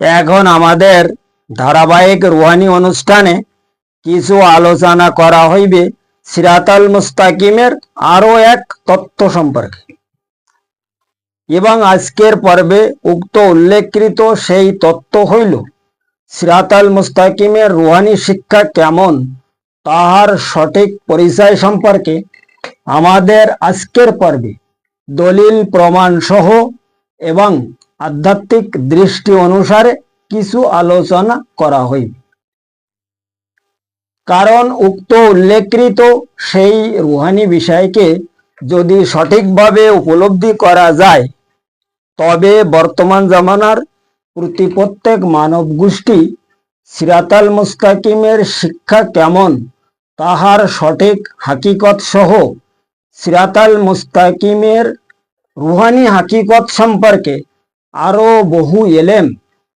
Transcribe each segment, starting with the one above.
এখন আমাদের ধারাবাহিক রুহানি অনুষ্ঠানে কিছু আলোচনা করা হইবে সিরাতাল মুস্তাকিমের আরো এক তত্ত্ব সম্পর্কে, এবং আজকের পর্বে উক্ত উল্লেখকৃত সেই তত্ত্ব হইল সিরাতাল মুস্তাকিমের রুহানি শিক্ষা কেমন তাহার সঠিক পরিচয় সম্পর্কে আমাদের আজকের পর্বে দলিল প্রমাণ সহ এবং আধ্যাত্মিক দৃষ্টি অনুসারে কিছু আলোচনা করা হইবে। কারণ উক্ত উল্লেখকৃত সেই রুহানি বিষয়কে যদি সঠিকভাবে উপলব্ধি করা যায়, তবে বর্তমান জামানার প্রত্যেক মানব গোষ্ঠী সিরাতাল মুস্তাকিমের শিক্ষা কেমন তাহার সঠিক হাকিকত সহ সিরাতাল মুস্তাকিমের রুহানি হাকিকত সম্পর্কে আরো বহু এলেম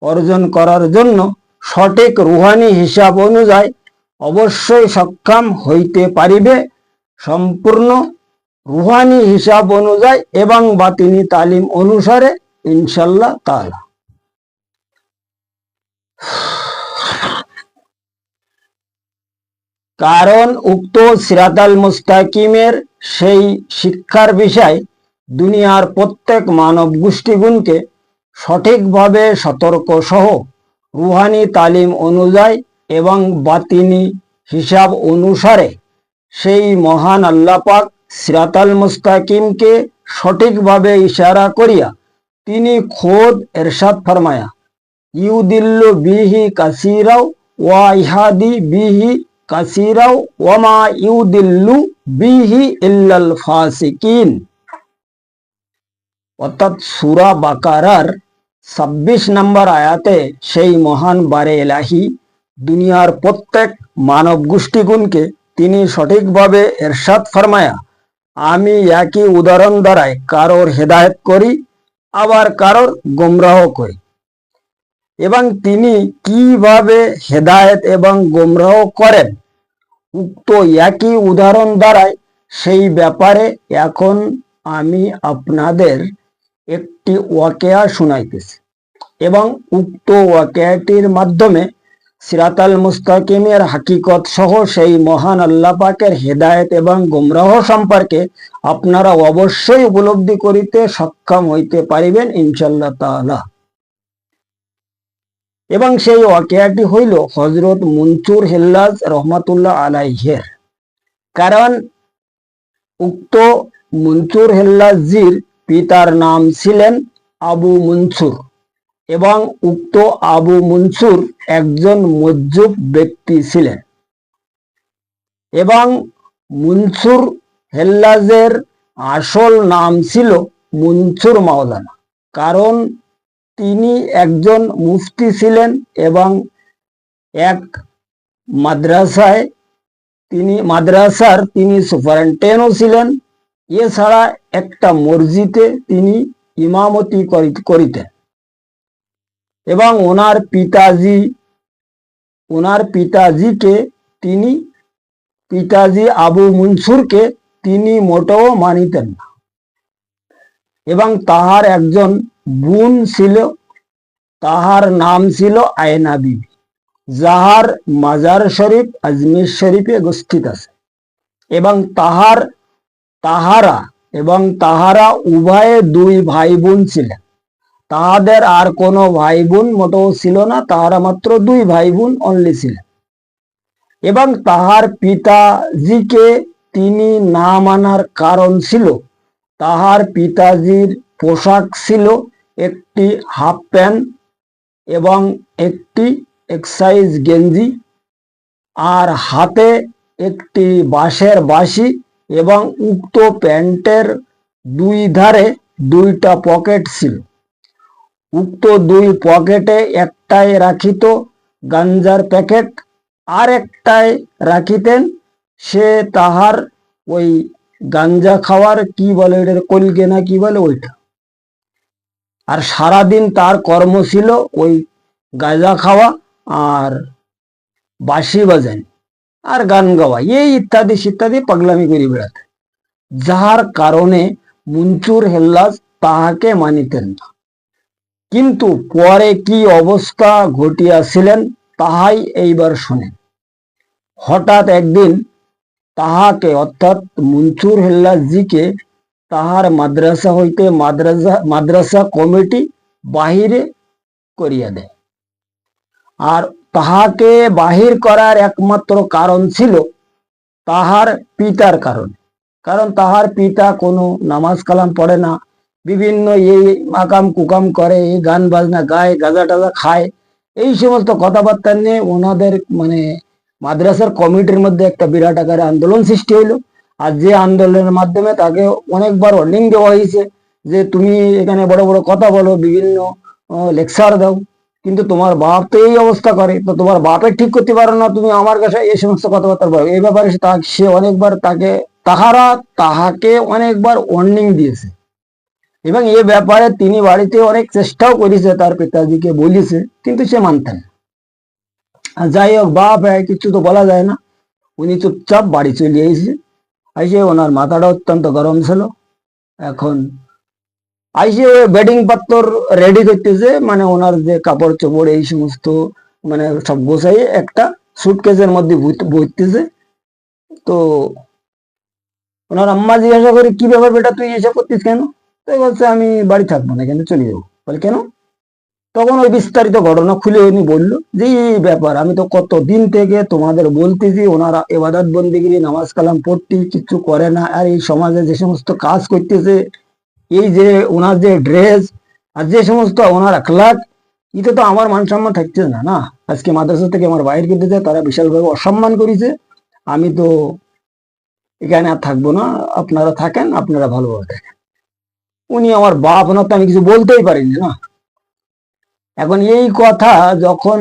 অর্জন করার জন্য সঠিক রুহানি হিসাব অনুযায়ী অবশ্যই সক্ষম হইতে পারিবে। সম্পূর্ণ রুহানি হিসাব অনুযায়ী এবং বাতিনি তালিম অনুসারে ইনশাল্লাহ তাআলা। কারণ উক্ত সিরাতাল মুস্তাকিমের সেই শিক্ষার বিষয় দুনিয়ার প্রত্যেক মানব গোষ্ঠীগুণকে সঠিকভাবে সতর্ক সহ রুহানি তালিম অনুযায়ী এবং বাতিনি হিসাব অনুসারে সেই মহান আল্লাহ পাক সিরাতাল মুস্তাকিমকে সঠিকভাবে ইশারা করিয়া তিনি খোদ এরশাদ ফরমায়া, ইউদিল্লু বিহি কাসীরাও ওয়া ইহাদি বিহি কাসীরাও ওয়া মা ইউদিল্লু বিহি ইল্লাল ফাসিকিন। অর্থাৎ সূরা বাকারার 26 নম্বর আয়াতে সেই মহান বারে এলাহি দুনিয়ার প্রত্যেক মানব গোষ্ঠীগুণকে তিনি সঠিকভাবে এরশাদ ফরমায়া, আমি একই উদাহরণ দ্বারাই কারোর হেদায়েত করি আবার কারোর গোমরাহ করি। এবং তিনি কিভাবে হেদায়েত এবং গোমরাহ করেন উক্ত একই উদাহরণ দ্বারাই সেই ব্যাপারে এখন আমি আপনাদের একটি ওয়াকেয়া শুনাইতেছি, এবং উক্ত ওয়াকেয়াটির মাধ্যমে সিরাতাল মুস্তাকিমের হাকিকত সহ সেই মহান আল্লাহ পাকের হেদায়েত এবং গোমরাহ সম্পর্কে আপনারা অবশ্যই উপলব্ধি করিতে সক্ষম হইতে পারিবেন ইনশাআল্লাহ তাআলা। এবং সেই ওয়াকিয়াটি হইল হযরত মুনসুর হিল্লাজ রহমাতুল্লাহ আলাইহির। কারণ উক্ত মুনসুর হিল্লাজির পিতার নাম ছিলেন আবু মুনসুর, এবং উক্ত আবু মুনসুর একজন মজ্জুব ব্যক্তি ছিলেন। এবং মুনসুর হিল্লাজের আসল নাম ছিল মুনসুর মাওলানা, কারণ তিনি একজন মুফতি ছিলেন এবং এক মাদ্রাসার তিনি সুপারিনটেন্ডেন্টও ছিলেন। এছাড়া একটা মসজিদে তিনি ইমামতি করিতেন। এবং ওনার পিতাজি আবু মুনসুরকে তিনি মোটেও মানিতেন না। এবং তাহার একজন বোন ছিল, তাহার নাম ছিল আয়না বিবি, যাহার মাজার শরীফ আজমির শরীফে অবস্থিত আছে। এবং তাহারা উভয়ে দুই ভাই বোন ছিলেন। তাহাদের আর কোনো ভাই বোন মোটেও ছিল না, তাহারা মাত্র দুই ভাই বোন অনলি ছিলেন। এবং তাহার পিতাজিকে তিনি না মানার কারণ ছিল, তাহার পিতাজির পোশাক ছিল একটি হাফ প্যান্ট এবং একটি এক্সারসাইজ গেঞ্জি, আর হাতে একটি বাঁশের বাঁশি, এবং উক্ত প্যান্টের দুই ধারে দুইটা পকেট ছিল। উক্ত দুই পকেটে একটায় রাখিত গাঞ্জার প্যাকেট, আর একটায় রাখিতেন সে তাহার ওই গাঞ্জা খাওয়ার কি বলে ওইটার কলকে না কি বলে ওইটা। আর সারাদিন তার কর্ম ছিল ওই গাঁজা খাওয়া আর বাঁশি বাজানি আর গান গাওয়া, এই ইত্যাদি ইত্যাদি পাগলামি করে বেড়াতে, যাহার কারণে মুনসুর হিল্লাজ তাহাকে মানিতেন না। কিন্তু পরে কি অবস্থা ঘটিয়াছিলেন তাহাই এইবার শুনেন। হঠাৎ একদিন তাহাকে অর্থাৎ মনসুর হেল্লাজিকে তাহার মাদ্রাসা হইতে মাদ্রাসা কমিটি বাহিরে করিয়া দেয়। আর তাহাকে বাহির করার একমাত্র কারণ ছিল তাহার পিতার কারণে। কারণ তাহার পিতা কোনো নামাজ কালাম পড়ে না, বিভিন্ন এই আকাম কুকাম করে, এই গান বাজনা গায়, গাঁজা টাজা খায়, এই সমস্ত কথাবার্তা নিয়ে ওনাদের মানে মাদ্রাসার কমিটির মধ্যে একটা বিরাট আকারে আন্দোলন সৃষ্টি হইলো। আর যে আন্দোলনের মাধ্যমে তাকে অনেকবার ওয়ার্নিং দেওয়া হয়েছে যে তুমি এখানে বড় বড় কথা বলো, বিভিন্ন লেকচার দাও, কিন্তু তোমার বাপ তো এই অবস্থা করে, তো তোমার বাপের ঠিক করতে পারো না, তুমি আমার কাছে এই সমস্ত কথাবার্তা বলো। এই ব্যাপারে সে অনেকবার তাহাকে অনেকবার ওয়ার্নিং দিয়েছে এবং এ ব্যাপারে তিনি বাড়িতে অনেক চেষ্টাও করেছে, তার পিতাজিকে বলেছে, কিন্তু সে মানতেন না। যাই হোক, বাপ কিছু তো বলা যায় না, উনি চুপচাপ বাড়ি চলে এসেছে। আইসে ওনার মাথাটা অত্যন্ত গরম ছিল। এখন আইসে বেডিং পাত্তর রেডি করতেছে, মানে ওনার যে কাপড় চোপড় এই সমস্ত মানে সব গোছাই একটা সুটকেসের মধ্যে ভরতেছে। তো ওনার আম্মা জিজ্ঞাসা করে, কি ব্যাপার বেটা, তুই এসব করতিস কেন? তো বলছে, আমি বাড়ি থাকবো না, কেন চলে যাবো। বলে, কেন? তখন ওই বিস্তারিত ঘটনা খুলে উনি বললো যে এই ব্যাপার, আমি তো কত দিন থেকে তোমাদের বলতেছি ওনারা এবাদত বন্দিগিরি নামাজ কালাম পড়তে কিছু করে না, আর এই সমাজে যে সমস্ত কাজ করতেছে, এই যে ওনার যে ড্রেস আর যে সমস্ত ওনার আখলাক, এটা তো আমার মান সম্মান থাকছে না। না, আজকে মাদ্রাসা থেকে আমার বাইরে কেটেছে, তারা বিশালভাবে অসম্মান করেছে, আমি তো এখানে আর থাকবো না, আপনারা থাকেন, আপনারা ভালোভাবে থাকেন। উনি আমার বাপ, ওনার তো আমি কিছু বলতেই পারিনি না। এখন এই কথা যখন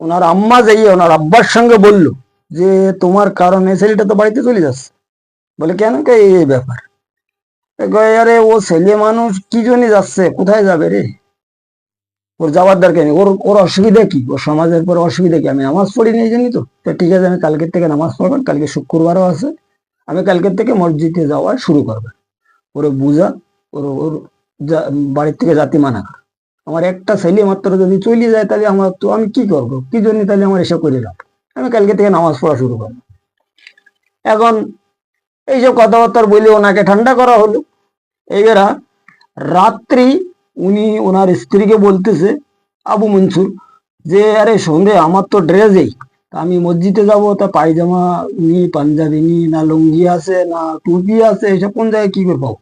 ওনার আম্মা যাইয়ে ওনার আব্বার সঙ্গে বলল যে তোমার কারণে ছেলেটা তো বাড়িতে চলে যাচ্ছে। বলে, কেন? এই ব্যাপার। আরে ও ছেলে মানুষ, কি জন্য যাচ্ছে, কোথায় যাবে রে, ওর যাওয়ার দরকার নেই, ওর ওর অসুবিধা কি, ওর সমাজের পর অসুবিধা কি? আমি নামাজ পড়ি না এই জন্যই তো। ঠিক আছে, আমি কালকের থেকে নামাজ পড়বেন, কালকে শুক্রবারও আছে, আমি কালকের থেকে মসজিদে যাওয়া শুরু করবেন। ওরে বুঝা, ওর ওর বাড়ির থেকে জাতি মানা কর। আমার একটা ছেলে মাত্র যদি চলে যায়, তাহলে আমার তো আমি কি করবো, কি জন্য তাহলে আমার এসব করে লাভ? আমি কালকে থেকে নামাজ পড়া শুরু করবো। এখন এইসব কথাবার্তা বলে ওনাকে ঠান্ডা করা হলো। এবারা রাত্রি উনি ওনার স্ত্রীকে বলতেছে, আবু মনসুর, যে আরে সন্ধে আমার তো ড্রেস এই, আমি মসজিদে যাবো, তা পায়জামা নি, পাঞ্জাবি নি, না লুঙ্গি আছে, না টুপি আছে, এসব কোন জায়গায় কি করে পাবো?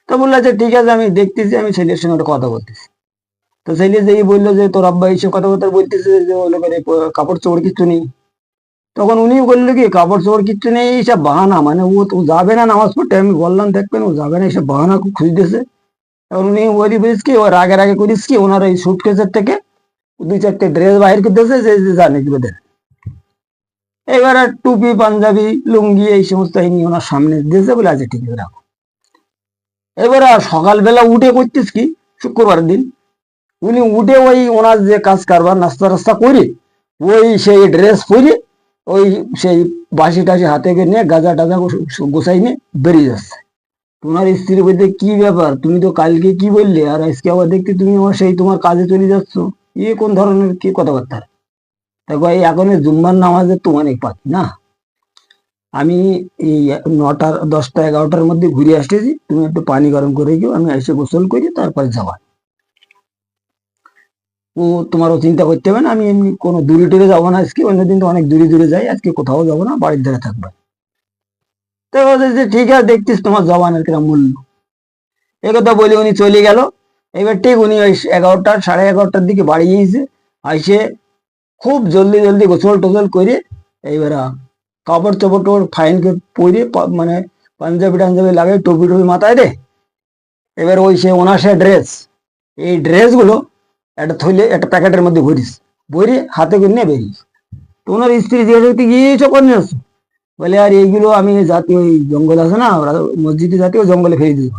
তো বললো, আচ্ছা ঠিক আছে, আমি দেখতেছি, আমি ছেলের সঙ্গে একটা কথা বলতেছি। তো ছেলে যেই বললো যে তোর আব্বা এইসব কথাবার্তা বলতেছে যে ও লোকের কাপড় চোপড় কিচ্ছু নেই, তখন উনি বললো কি, কাপড় চোপড় কিচ্ছু নেই, এইসব বাহানা, মানে ও যাবে না নামাজ পড়তে। আমি বললাম, দেখবেন ও যাবে না, এইসব বাহানা খুব খুঁজতেছে। তখন উনি বলি বলিস কি, ওর আগের আগে করিস কি, ওনার এই সুটকেসের থেকে 2-4টে ড্রেস বাহির করতেছে, যে জানে কি দেন। এবার টুপি, পাঞ্জাবি, লুঙ্গি এই সমস্ত ওনার সামনে দিয়েছে। বলে, আচ্ছা ঠিক আছে, রাখো। এবার সকালবেলা উঠে করতিস কি, শুক্রবার দিন উনি উঠে ওই ওনার যে কাজ কারবার নাস্তা রাস্তা করে, ওই সেই ড্রেস পরে, ওই সেই বাসি টাসি হাতে নিয়ে গাঁজা টাজা গোসাই নিয়ে বেরিয়ে যাচ্ছে। তোমার স্ত্রী বলতে, কি ব্যাপার, তুমি তো কালকে কি বললে, আর আজকে আবার দেখতে তুমি আমার সেই তোমার কাজে চলে যাচ্ছ, কোন ধরনের কি কথাবার্তা? দেখো, এই এখন জুম্মার নামাজের তো অনেক পাচ্ছি না, আমি এই 9টা 10টা 11টার মধ্যে ঘুরে আসতেছি, তুমি একটু পানি গরম করে গিয়ে আমি এসে গোসল করি, তারপরে যাবা। ও তোমারও চিন্তা করতে হবে না, আমি এমনি কোনো দূরে টুরে যাবো না আজকে, অন্যদিন তো অনেক দূরে দূরে যাই, আজকে কোথাও যাবো না, বাড়ির ধারে থাকবে। তো যে ঠিক আছে, দেখতিস তোমার জবানের কিরম মূল্য। এই কথা বলে উনি চলে গেল। এবার ঠিক উনি ওই 11টা 11:30টার দিকে বাড়ি গিয়েছে। আইসে খুব জলদি জলদি গোসল টোসল করে এইবার কাপড় চোপড় ফাইন করে পরে, মানে পাঞ্জাবি টাঞ্জাবি লাগে, টুপি টুপি মাথায় দে। এবার ওই সে ওনার সে ড্রেস, এই ড্রেসগুলো একটা থইলে একটা প্যাকেটের মধ্যে ভরিস, ভরে হাতে করে নিয়ে বেরিয়েছে। তো ওনার স্ত্রী জিজ্ঞাসা করতে, গিয়েছো করে নিয়ে আসছো? বলে, আর এইগুলো আমি জাতীয় ওই জঙ্গল আছে না, ওরা মসজিদে জাতীয় জঙ্গলে ফেলে দিই,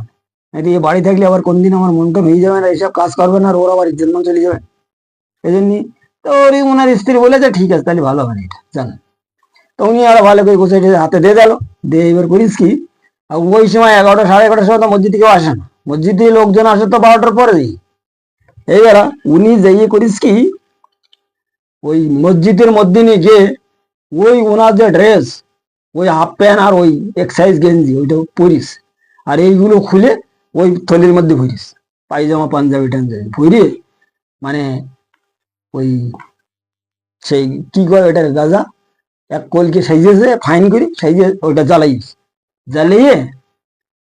এই বাড়ি থাকলে আবার কোনদিন আমার মনটা ভেঙে যাবে না, এইসব কাজ করবে না, আর ওরা আবার ইজ্জত মান চলে যাবে, এই জন্যই। তো ওরই ওনার স্ত্রী বলেছে, ঠিক আছে তাহলে ভালো হবে না, এটা জানেন। তো উনি আর ভালো করে গোছাই হাতে দিয়ে গেল, দিয়ে এবার করিস কি, ওই সময় 11টা 11:30টার সময় তো মসজিদে কেউ আসে না, মসজিদে লোকজন আসে তো 12টার পরে দিই। এইবার উনি যাইয়ে করিস কি, ওই মসজিদের মধ্যে নিয়ে গিয়ে ওই ওনার যে ড্রেস, ওই হাফ প্যান্ট আর ওই এক্সারসাইজ গেঞ্জি ওইটা পরিস, আর এইগুলো খুলে ওই থলির মধ্যে ভরিস, পায়জামা পাঞ্জাবি টাঞ্জাবি ভরে, মানে ওই সেই কি করে ওইটা গাঁজা এক কলকে সাইজেছে ফাইন করি সাইজে ওইটা জ্বালাইস, জ্বালিয়ে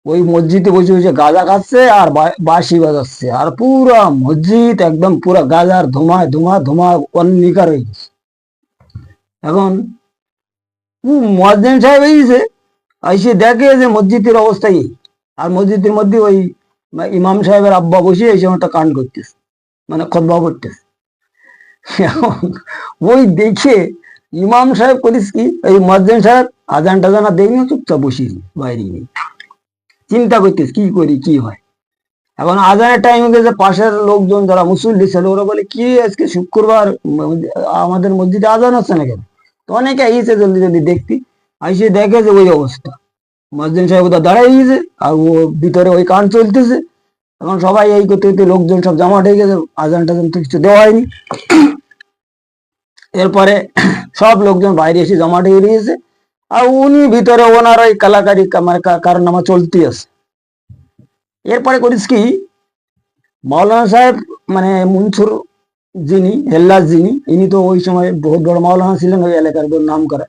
ওই মসজিদে বসে বসে গাঁজা খাচ্ছে আর বাঁশি বাজাচ্ছে, আর পুরা মসজিদ একদম পুরা গাঁজার ধোঁয়ায় ধোঁয়া ধোঁয়া অন্নিকার হয়ে গেছে। এখন মুয়াজ্জিন সাহেব এসে এসে দেখে যে মসজিদের অবস্থা এই, আর মসজিদের মধ্যে ওই ইমাম সাহেবের আব্বা বসে এই সময়টা কাণ্ড করতেছে, মানে খুতবা করতেছে। এখন ওই দেখে ইমাম সাহেব করিস কি, এই মুয়াজ্জিন সাহেব আজান টাজানা দেয়নি, চুপচাপ বসি বাইরে নেই, চিন্তা করতেস কি করি কি হয়। এখন আজানের টাইম গেছে, পাশের লোকজন যারা মুসল্লি ছিল ওরা বলে কি আজকে শুক্রবার আমাদের মসজিদে আজান হচ্ছে না কেন, তো অনেকে আইসে জলদি জলদি দেখতি, আইসে দেখে যে ওই অবস্থা, মুয়াজ্জিন সাহেব ওটা দাঁড়াই গেছে আর ও ভিতরে ওই কান চলতেছে। এখন সবাই এই করতে করতে লোকজন সব জমাট হয়ে গেছে, আজান টাজান তো কিছু দেওয়া হয়নি। এরপরে সব লোকজন বাইরে এসে জমাট হয়ে গিয়েছে, আর উনি ভিতরে ওনার ওই কালাকারি মানে কারনামা চলতে আছে। এরপরে করিস কি, মাওলানা সাহেব মানে মনসুর যিনি হেল্লাস যিনি, ইনি তো ওই সময় বহুত বড় মাওলানা ছিলেন ওই এলাকার নাম করা।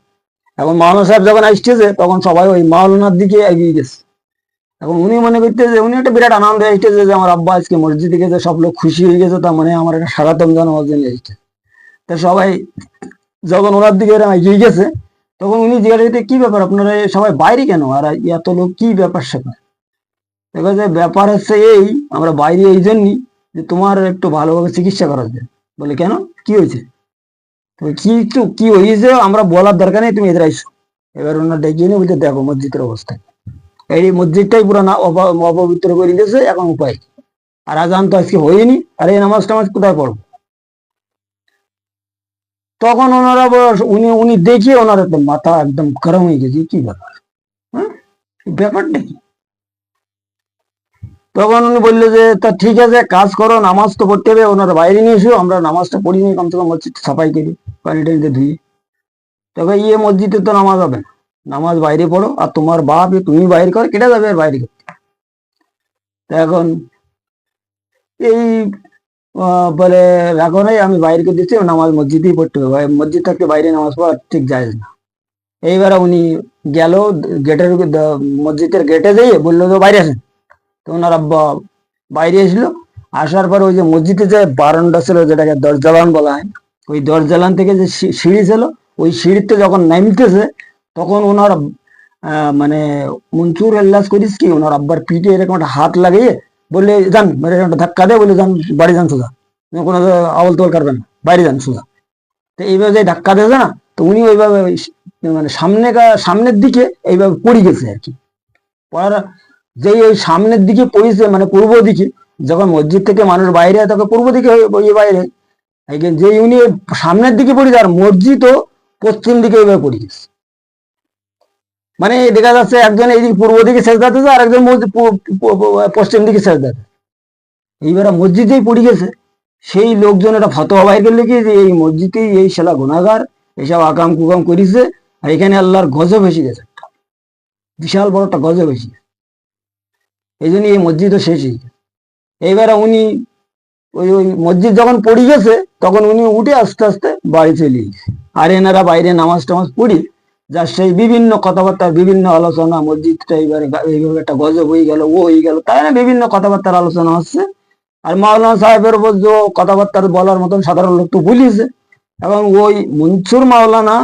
এখন মাওলানা সাহেব যখন আসতেছে তখন সবাই ওই মাওলানার দিকে এগিয়ে গেছে। এখন উনি মনে করতে যে উনি একটা বিরাট আনন্দ আসতেছে যে আমার আব্বা আজকে মসজিদে গেছে, সব লোক খুশি হয়ে গেছে, তার মানে আমার একটা স্বাগতম জানানোর জন্য এসেছে। তা সবাই যখন ওনার দিকে এগিয়ে গেছে তখন উনি জিজ্ঞাসা করতে কি ব্যাপার আপনারা সবাই বাইরে কেন, আর এত লোক কি ব্যাপার স্যাপার। দেখা যায় ব্যাপার হচ্ছে এই, আমরা বাইরে এই জন্যই যে তোমার একটু ভালোভাবে চিকিৎসা করার জন্য। বলে কেন, কি হয়েছে, কি একটু কি হয়েছে আমরা বলার দরকার নেই, তুমি এদের আইসো। এবার ওনার ডেকে নিয়ে বলতে দেখো মসজিদের অবস্থা, এই মসজিদটাই পুরো না অপবিত্র করে দিয়েছে, এখন উপায়, আর আজান তো আজকে হয়নি, আর এই নামাজ টামাজ কোথায় পড়বো। তখন ওনারা উনি উনি দেখিয়ে ওনার একদম মাথা একদম গরম হয়ে গেছে, কি ব্যাপার, হ্যাঁ ব্যাপারটা কি। তখন উনি বললো যে তা ঠিক আছে কাজ করো, নামাজ তো পড়তে হবে, ওনারা বাইরে নিয়ে এসো, আমরা নামাজটা পড়ি নি, কমসে কম মসজিদ সাফাই করি, পানি টানিতে ধুই। তবে ইয়ে মসজিদে তো নামাজ হবে না, নামাজ বাইরে পড়ো, আর তোমার বাপ তুমি বাইরে করো, কেটে যাবে আর বাইরে করতে। এখন এই বলে এখন আমি বাইরে করে দিচ্ছি, নামাজ মসজিদেই পড়তে হবে, মসজিদ থাকতে বাইরে নামাজ পড়া ঠিক যায় না। এইবার উনি গেল গেটের মসজিদের গেটে যেয়ে বললো তো বাইরে আসেন। তো ওনার আব্বা বাইরে এসলো, আসার পর ওই যে মসজিদে যে বারান্দা ছিল যেটাকে দরজালান বলা হয়, ওই দরজালান থেকে যে সিঁড়ি ছিল, ওই সিঁড়িতে যখন নামতেছে তখন ওনার মানে মনসুর এল্লাস করিস কি ওনার আব্বার পিঠে এরকম একটা হাত লাগিয়ে বললে যান, মানে একটা ধাক্কা দেয়, বলে যান বাড়ি যান সোজা, কোনো আওল তোল করবেন না, বাইরে যান সোজা। তো এইভাবে যে ধাক্কা দিয়েছে না, তো উনি ওইভাবে মানে সামনের দিকে এইভাবে পড়ে গেছে আর কি। পড়ার যেই ওই সামনের দিকে পড়েছে মানে পূর্ব দিকে, যখন মসজিদ থেকে মানুষ বাইরে হয় তখন পূর্ব দিকে বাইরে, যে উনি সামনের দিকে পড়েছে আর মসজিদও পশ্চিম দিকে এইভাবে পড়ে গেছে। মানে দেখা যাচ্ছে একজন এইদিকে পূর্ব দিকে শেষ দাঁড়াতেছে আর একজন পশ্চিম দিকে শেষ দাঁড়াতে, এইবার মসজিদেই পড়ে গেছে। সেই লোকজন এটা ফতোয়া বাইর করলে কি যে এই মসজিদেই এই শালা গুনাহগার এসব আকাম কুকাম করিছে, আর এখানে আল্লাহর গজব এসে গেছে, বিশাল বড় একটা গজব এসে গেছে, এই জন্য এই মসজিদও শেষ হয়ে গেছে। এইবারে উনি ওই ওই মসজিদ যখন পড়ে গেছে তখন উনি উঠে আস্তে আস্তে বাড়ি চলে গেছে। আর এনারা বাইরে নামাজ টামাজ পড়ি যার সেই বিভিন্ন কথাবার্তা বিভিন্ন আলোচনা, মসজিদটা এইবারে এইভাবে একটা গজব হয়ে গেল, ও হয়ে গেল, তাই না বিভিন্ন কথাবার্তার আলোচনা হচ্ছে। আর মাওলানা সাহেবের উপর যে কথাবার্তা বলার মতন সাধারণ লোক তো ভুলিয়েছে। এবং ওই মনসুর মাওলানা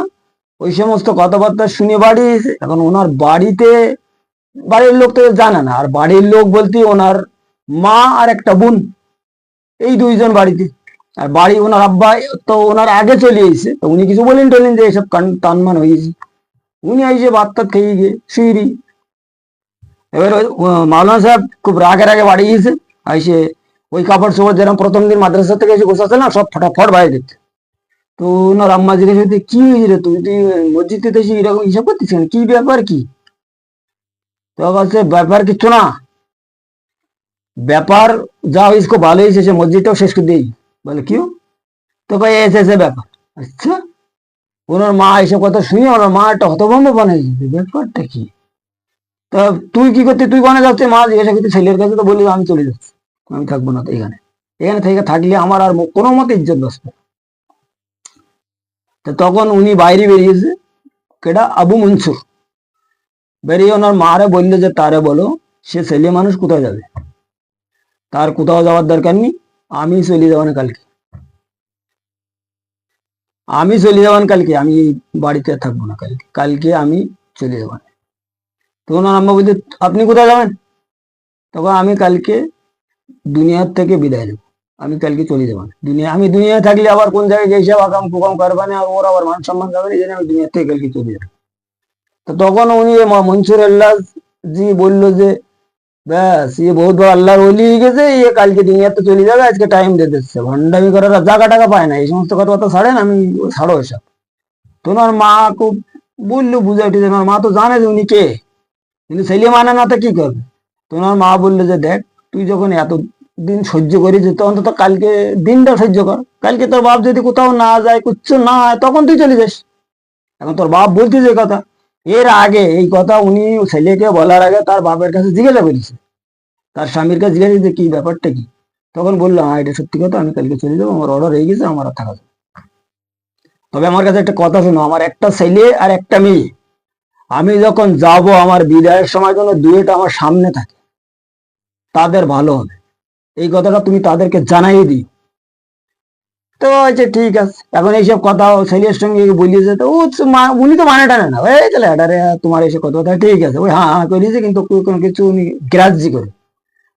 ওই সমস্ত কথাবার্তা শুনে বাড়ি এসে, এখন ওনার বাড়িতে বাড়ির লোক তো জানে না, আর বাড়ির লোক বলতে ওনার মা আর একটা বোন, এই দুইজন বাড়িতে। আর বাড়ি ওনার আব্বা তো ওনার আগে চলে এসেছে, তো উনি কিছু বলেন টলেন যে এইসব টানমান হয়েছে, উনি এসে ভাত টাত খেয়ে গিয়ে শুয়ে। এবার মাওলানা সাহেব খুব রাগে রাগে বাড়ি গিয়েছে, এসে ওই কাপড় চোপড় যেরকম প্রথম দিন মাদ্রাসা থেকে এসে গোছাচ্ছে না সব ফটাফট বাইরে দিচ্ছে। তো ওনার আম্মা জিজ্ঞেস করতে কি হয়েছে রে, তুই তুই মসজিদে এসে এরকম হিসাব করতিস কি ব্যাপার কি, তো বলছে ব্যাপার কিছু না, ব্যাপার যাও इसको ভালো হয়েছে, সে মসজিদটাও শেষ করে দিই। বলে কিউ? তো কয় এসে এসে ব্যাপার। আচ্ছা, ওনার মা এসব কথা শুনে ওনার মা একটা হতভম্ব বানাইছে, ব্যাপারটা কি? তা তুই কি করতে, তুই কোনে যাচ্ছে? মা জিজ্ঞাসা করতে ছেলের কাছে, তো বলি আমি চলে যাচ্ছি, আমি থাকবো না তো এখানে, এখানে থেকে থাকলে আমার আর কোনো মতে ইজ্জত বাঁচবে। তো তখন উনি বাইরে বেরিয়েছে, কেডা? আবু মনসুর। বেরিয়ে ওনার মারে বললো যে তারে বলো সে ছেলে মানুষ কোথায় যাবে, তার কোথাও যাওয়ার দরকার নেই, আমি চলে যাবো না কালকে, আমি চলে যাবান কালকে, আমি এই বাড়িতে আর থাকবো না কালকে, কালকে আমি চলে যাবান। তো ওনার আম্মা বলছে আপনি কোথায় যাবেন? তখন আমি কালকে দুনিয়ার থেকে বিদায় নেব, আমি কালকে চলে যাবো না দুনিয়া, আমি দুনিয়ায় থাকলে আবার কোন জায়গায় গেছে আকাম কুকাম করবানে, আর ওর আবার মান সম্মান যাবে না, এই জন্য আমি দুনিয়ার থেকে কালকে চলে যাবো। তো তখন উনি মনসুর আল্লাহ জি বললো যে ব্যাস ये बहुत বড় আল্লাহর ওলি হয়ে গেছে, ये কালকে দুনিয়াতে চলে যাবে, আজকে টাইম দিয়ে দিচ্ছে, ভণ্ডামি করার আর জায়গা টাকা পায় না, এই সমস্ত কথা ছাড়েন, আমি ছাড়ো এসব। তো ওনার মা খুব বললো বুঝাই টুঝে, ওনার মা তো জানে যে উনি কে, কিন্তু ছেলে মানে না তো কি করবে। তো ওনার মা বললো যে দেখ, তুই যখন এত দিন সহ্য করিস তো অন্তত কালকে দিনটা সহ্য কর, কালকে তোর বাপ যদি কোথাও না যায় কিচ্ছু না হয় তখন তুই চলে যাস। এখন তোর বাপ বলতে যে কথা, এর আগে এই কথা উনি ছেলেকে বলার আগে তার বাপের কাছে জিজ্ঞাসা করেছে, তার স্বামীর কাছে জিজ্ঞাসা যে কি ব্যাপারটা কি। তখন বললো হ্যাঁ এটা সত্যি কথা, আমি কালকে চলে যাবো, আমার অর্ডার হয়ে গেছে, আমার আর থাকা যাবে। তবে আমার কাছে একটা কথা শোনো, আমার একটা ছেলে আর একটা মেয়ে, আমি যখন যাব আমার বিদায়ের সময় যেন দুয়েটা আমার সামনে থাকে, তাদের ভালো হবে, এই কথাটা তুমি তাদেরকে জানাই দিই। তো আচ্ছা ঠিক আছে, এখন এইসব কথা ছেলের সঙ্গে বলিয়েছে, তো উনি তো মানে টানে না, ওই চলে এটারে তোমার এসে কথা কথা ঠিক আছে, ওই হ্যাঁ হ্যাঁ করিয়েছে, কিন্তু কোনো কিছু উনি গ্রাহ্য করে।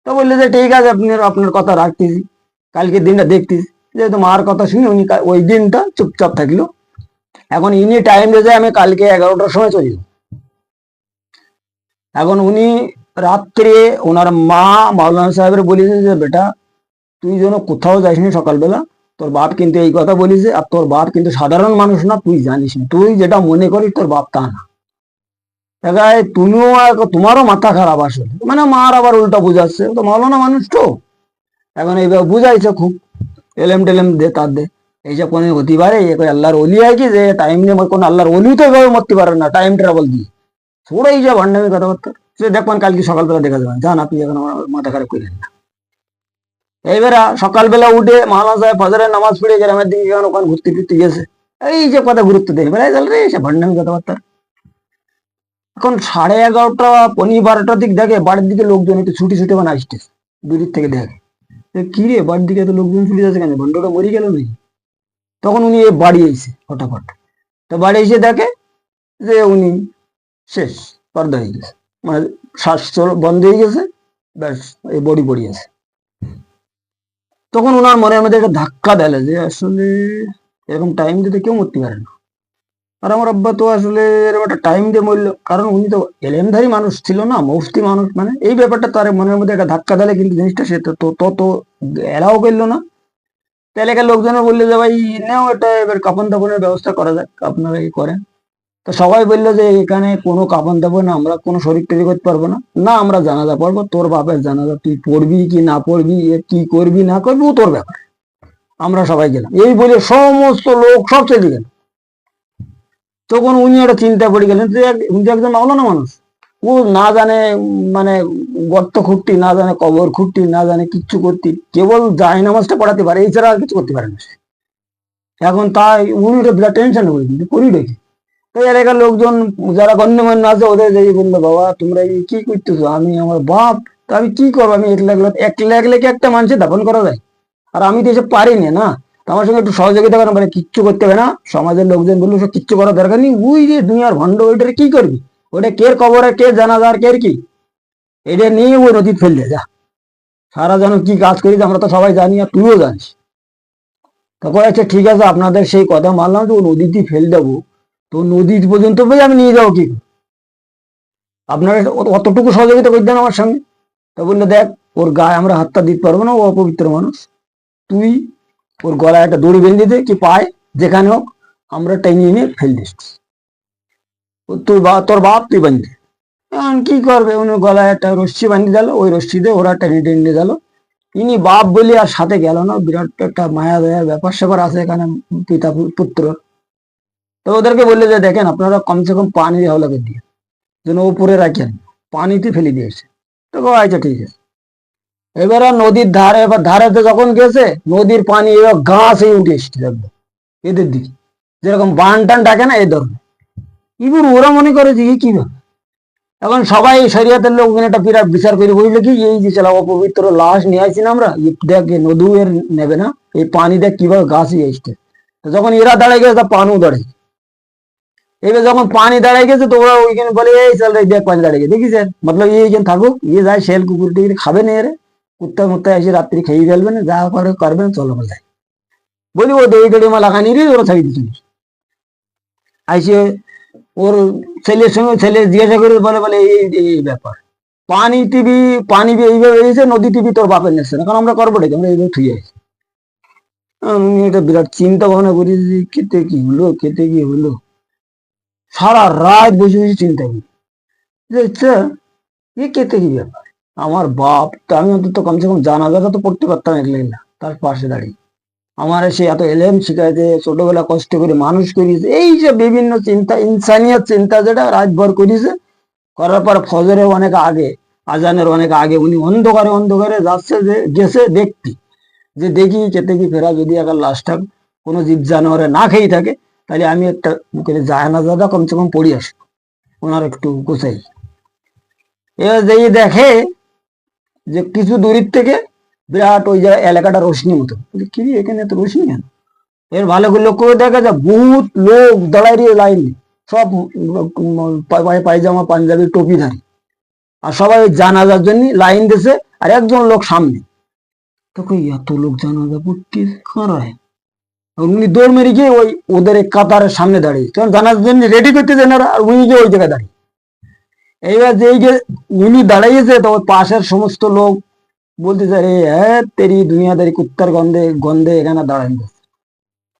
তো বললে যে ঠিক আছে, আপনি আপনার কথা রাখতেছি, কালকে দিনটা দেখতেছি। যেহেতু মার কথা শুনি উনি ওই দিনটা চুপচাপ থাকলো। এখন ইনি টাইম দিয়েছে আমি কালকে 11টার সময় চলে যাবো। এখন উনি রাত্রে ওনার মা মাওলানা সাহেবের বলেছে যে বেটা তুই যেন কোথাও যাইস নি সকালবেলা, তোর বাপ কিন্তু এই কথা বলিছে, আর তোর বাপ কিন্তু সাধারণ মানুষ না, তুই জানিস না, তুই যেটা মনে করিস তোর বাপ তা না। দেখায় তুমিও তোমারও মাথা খারাপ আসলে, মানে মার আবার উল্টা বুঝাচ্ছে, তো মাওলানা মানুষ তো। এখন এইভাবে বুঝাইছে খুব, এলেম টেলেম দে তার দে, এইসব কোনো হতে পারে, এ কই আল্লাহর অলি হয় কি যে টাইম নিয়ে কোনো আল্লাহর অলি তো এভাবে মরতে পারে না টাইম ট্রাভেল দিয়ে, ছোড়ো এইসব ভান্ডামি কথাবার্তা। সে দেখবেন কালকে সকালবেলা দেখা যাবেন, যান আপনি এখন আমার মাথা খারাপ করেন না। এইবারে সকালবেলা উঠে মাওলানা সাহেব ফজরের নামাজ পড়ে গ্রামের দিকে গেলেন, ওখানে ঘুরতে ফিরতে গেছে, এই যে কথা গুরুত্ব দেয় বেড়াই চল রে সে ভান্ডামি কথাবার্তা। এখন 11:30 12টার দিক দেখে বাড়ির দিকে লোকজন একটু ছুটি ছুটি মানে আসতেছে, দূরের থেকে দেখে কি রে বাড়ির দিকে এত লোকজন ছুটে যাচ্ছে কেন, ভন্ডটা মরে গেল নাকি। তখন উনি বাড়ি এসে ফটাফট, তো বাড়ি এসে দেখে যে উনি শেষ, পর্দা হয়ে গেছে, মানে শ্বাস বন্ধ হয়ে গেছে, ব্যাস এই বডি পড়ে আছে। তখন ওনার মনের মধ্যে একটা ধাক্কা দিল যে আসলে এরকম টাইম দিতে কেউ মরতে পারে না, আর আমার আব্বা তো আসলে এরকম একটা টাইম দিয়ে মরলো, কারণ উনি তো এলেমধারী মানুষ ছিল না, মুফতি মানুষ, মানে এই ব্যাপারটা তার মনের মধ্যে একটা ধাক্কা দিলে, কিন্তু জিনিসটা সে তো তত এলাও করলো না। তো এলাকার লোকজনে বললো যে ভাই নেও এটা, এবার কাপন দাপনের ব্যবস্থা করা যাক, আপনারা কি করেন। তো সবাই বললো যে এখানে কোনো কাপন দাপন আমরা কোনো শরীর তৈরি করতে পারবো না, না আমরা জানাজা পড়বো, তোর বাপের জানাজা তুই পড়বি কি না পড়বি, এ কি করবি না করবি ও তোর ব্যাপার, আমরা সবাই গেলাম, এই বলে সমস্ত লোক সব চলে গেল। তখন উনি একটা চিন্তা পড়ে গেলেন যে উনি তো একজন মাওলানা মানুষ, ও না জানে মানে গর্ত খুঁড়তি, না জানে কবর খুঁড়তি, না জানে কিচ্ছু করতি, কেবল জায় নামাজটা পড়াতে পারে, এছাড়া আর কিছু করতে পারে না সে। এখন তাই উনি একটা বিরাট টেনশন হয়ে কিন্তু করি রেখে। তো এলাকার লোকজন যারা গণ্যমান্য আছে ওদের যাই বললো বাবা তোমরা এই কি করতেছো, আমি আমার বাপ, তো আমি কি করবো, আমি একলা একলা কি একটা মানুষের দাফন করা যায়, আর আমি তো এসব পারি না, তো আমার সঙ্গে একটু সহযোগিতা করেন, মানে কিচ্ছু করতে হবে না। সমাজের লোকজন বললো সব কিচ্ছু করার দরকার নেই, ওই যে দুনিয়ার ভণ্ড ওইটারে কি করবি, ওটা কের কবরে কে জানাজার কের কি, এটা নিয়ে ওই নদী ফেললে যা, সারা যেন কি কাজ করিস আমরা তো সবাই জানি, আর তুইও জানিস। তখন আচ্ছা ঠিক আছে আপনাদের সেই কথা মানলাম যে ও নদীতে ফেল দেবো, তো নদী পর্যন্ত বই আমি নিয়ে যাবো কি করে? আপনারা অতটুকু সহযোগিতা করতেন আমার সঙ্গে। তা বললো দেখ ওর গায়ে আমরা হাতটা দিতে পারবো না, ও অপবিত্র মানুষ, তুই ওর গলায় একটা দড়ি বেঁধে দে কি পায় যেখানে হোক, আমরা টেনে নিয়ে ফেল দিস, তোর বাপ তুই বাঁধে। এখন কি করবে, উনি গলায় একটা রশ্মি বাঁধিয়ে দিল, ওই রশ্মি দিয়ে ওরা টেনে টেনে গেল। ইনি বাপ বলি আর সাথে গেল না, বিরাট একটা মায়া দয়ার ব্যাপার স্যাপার আছে এখানে পিতা পুত্র। তো ওদেরকে বললে যে দেখেন আপনারা কমসে কম পানি হাওলাকে দিয়ে যেন উপরে রাখেন, পানিতে ফেলে দিয়েছে। তো আচ্ছা ঠিক আছে। এবার নদীর ধারে, এবার ধারেতে যখন গেছে নদীর পানি এবার ঘাস হয়ে উঠে এসছে একদম এদের দিকে, যেরকম বান টান ডাকে না এই ধরনের। এবার ওরা মনে করে যে কি ব্যাপার? এখন সবাই শরিয়াতের লোকজন একটা বিরাট বিচার করে বুঝলো কি, এই যে চালা অপবিত্র লাশ নিয়ে আসছি না আমরা, দেখ নদী এর নেবে না, এই পানি দেখ কিভাবে ঘাস হয়ে এসছে। তো যখন এরা দাঁড়ায় গেছে তা পানও দাঁড়ায়। এবার যখন পানি দাঁড়ায় গেছে তো ওরা ওইখানে বলে এই চল রে দেখ পানি দাঁড়িয়ে গেছে, দেখিছেন মতলব এইখানে থাকুক, ইয়ে যায় শেল কুকুর টুকুর খাবে না এরে, কুত্তা মুত্তা এসে রাত্রি খেয়ে ফেলবে না, যা করে করবে না, চলো যায়। বলি ও দই দড়ি মা লাগানি রে, ওরা ছাড়িয়ে দিচ্ছিল। আইসে ওর ছেলের সঙ্গে ছেলে জিজ্ঞাসা করে বলে বলে এই ব্যাপার, পানি টিভি পানি এইভাবে এসেছে, নদী টিভি তোর বাপের নেছে না, কারণ আমরা করবো ডেকে আমরা এইভাবে থুয়ে আছি। আমি এটা বিরাট চিন্তা ভাবনা করি যে খেতে কি হলো, খেতে কি হলো, সারা রাত বসে বসে চিন্তা করি যে আচ্ছা এ খেতে কি ব্যাপার। আমার বাপ তো, আমি অন্তত কমসে কম জানাজাটা তো পড়তে পারতাম একলাই না, তার পাশে দাঁড়িয়ে আমার সে এত এলেম শিখাইতে, ছোটবেলা কষ্ট করে মানুষ করিয়েছে, এই যে বিভিন্ন চিন্তা, ইনসানিয়াত চিন্তা যেটা রাতভর করিয়েছে। করার পর ফজরের অনেক আগে, আজানের অনেক আগে উনি অন্ধকারে অন্ধকারে যাচ্ছে, যে গেছে দেখতি যে দেখি খেতে কি ফেরা, যদি একটা লাশটা কোনো জীব জানোয়ারে না খেয়ে থাকে তাহলে আমি একটা জানাজাটা কমসে কম পড়ি আসবো, ওনার একটু গোছাই। এবার যেই দেখে যে কিছু দূরের থেকে বিরাট ওই যে এলাকাটা রোশনি মতো, কি এখানে তো রোশনি কেন, এর ভালো করে লক্ষ্য করে দেখা যায় বহুত লোক দাঁড়ায় লাইন, সব পায়জামা পাঞ্জাবি টুপিধারী, আর সবাই ওই জানাজার জন্য লাইন দিছে, আর একজন লোক সামনে। তখন এত লোক জানাজা পড়তে খারায়, উনি দৌড় মেরে গিয়ে ওই ওদের কাতারের সামনে দাঁড়িয়ে, কারণ জানাজার জন্য রেডি করতে দেন, আর উনি গিয়ে ওই জায়গায় দাঁড়িয়ে। এইবার যে এই যে উনি দাঁড়াইয়েছে, তো ওই পাশের সমস্ত লোক বলতেছে রে হ্যাঁ তেরি দুনিয়াদারি কুত্তার গন্ধে গন্ধে এখানে দাঁড়াই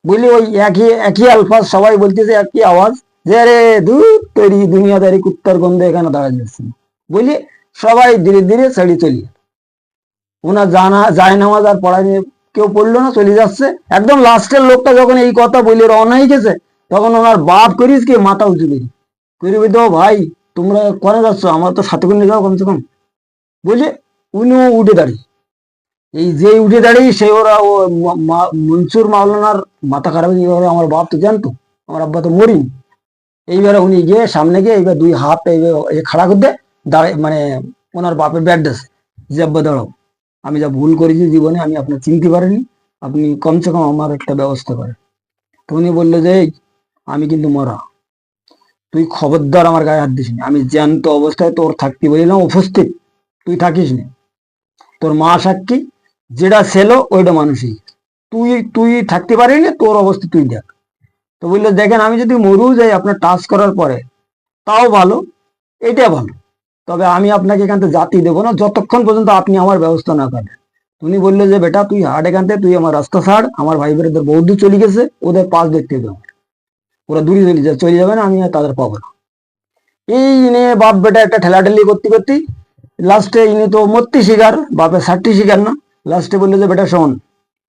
বুঝলি, ওই একই একই আলফাজ সবাই বলতেছে, একই আওয়াজ যে রে দূর তেরি দুনিয়াদারি কুত্তার গন্ধে এখানে দাঁড়াই যাচ্ছে বুঝলি। সবাই ধীরে ধীরে ছেড়ে চলি, ওনার জানা যায় নামাজ আর পড়ায় নিয়ে কেউ পড়লো না, চলে যাচ্ছে। একদম লাস্টের লোকটা যখন এই কথা বলে রওনা হয়ে গেছে, তখন ওনার বাপ করিস কি মাথা উঁচু করি তো ভাই তোমরা করে যাচ্ছ, আমার তো সাথে করে যাও কমসে কম বুঝলি। উনিও উঠে দাঁড়িয়ে, এই যে উঠে দাঁড়িয়ে সে ওরা ও মনসুর মাওলানার মাথা খারাপ হয়ে গেল, আমার বাপ তো জানতো, আমার আব্বা তো মরিনি। এইবারে উনি গিয়ে সামনে গিয়ে এইবার দুই হাত এইবার খাড়া করতে দাঁড়ায়, মানে ওনার বাপের ব্যাড ডেস, যে আব্বা দাঁড়াও, আমি যা ভুল করেছি জীবনে আমি আপনার চিনতে পারিনি, আপনি কমসে কম আমার একটা ব্যবস্থা করেন। তো উনি বললো যে আমি কিন্তু মরা, তুই খবরদার আমার গায়ে হাত দিস নি, আমি জ্যান্ত অবস্থায় তোর থাকতে বলিলাম উপস্থিত, তুই থাকিস নি, তোর মা সাক্ষী, যেটা ছিল ওইটা মানুষই, তুই তুই থাকতে পারিনি, তোর অবস্থা তুই দেখ। তো বললো দেখেন আমি যদি মরু যাই আপনার টাচ করার পরে তাও ভালো, এটা ভালো, তবে আমি আপনাকে এখান থেকে জাতি দেবো না যতক্ষণ পর্যন্ত আপনি আমার ব্যবস্থা না করেন। উনি বললো যে বেটা তুই হাট এখান থেকে, তুই আমার রাস্তা ছাড়, আমার ভাই বোনদের বহুত দূর চলে গেছে, ওদের পাশ দেখতে হবে আমার, ওরা দূরে চলে যাবে না, আমি আর তাদের পাবো না। এই নিয়ে বাপ বেটা একটা ঠেলাঠেলি করতে করতে লাস্টে ইনি তো মরতে শিকার, বাপের ষাটটি শিকার না, লাস্টে বললো যে বেটা শোন,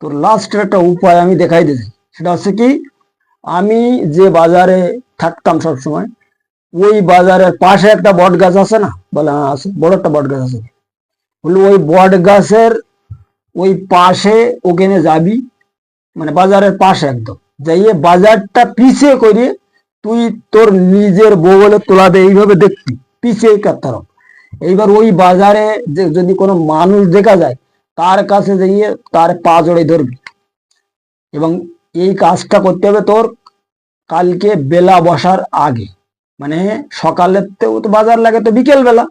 তোর লাস্টের একটা উপায় আমি দেখাই দিয়েছি, সেটা হচ্ছে কি, আমি যে বাজারে থাকতাম সব সময়, ওই বাজারের পাশে একটা বট গাছ আছে না, বলে হ্যাঁ আছে, বড় একটা বট গাছ আছে, বললো ওই বট গাছের ওই পাশে ওখানে যাবি, মানে বাজারের পাশে একদম যাইয়ে বাজারটা পিছিয়ে করে তুই তোর নিজের বউ বলে তোলাবে এইভাবে দেখবি পিছিয়ে কাটতার। এইবার ওই বাজারে যে যদি কোনো মানুষ দেখা যায় তার কাছে যাইয়ে তার পা জড়ে ধরবি, এবং এই কাজটা করতে হবে তোর কালকে বেলা বসার আগে, মানে সকালের তো বাজার লাগে তো বিকেল বেলা,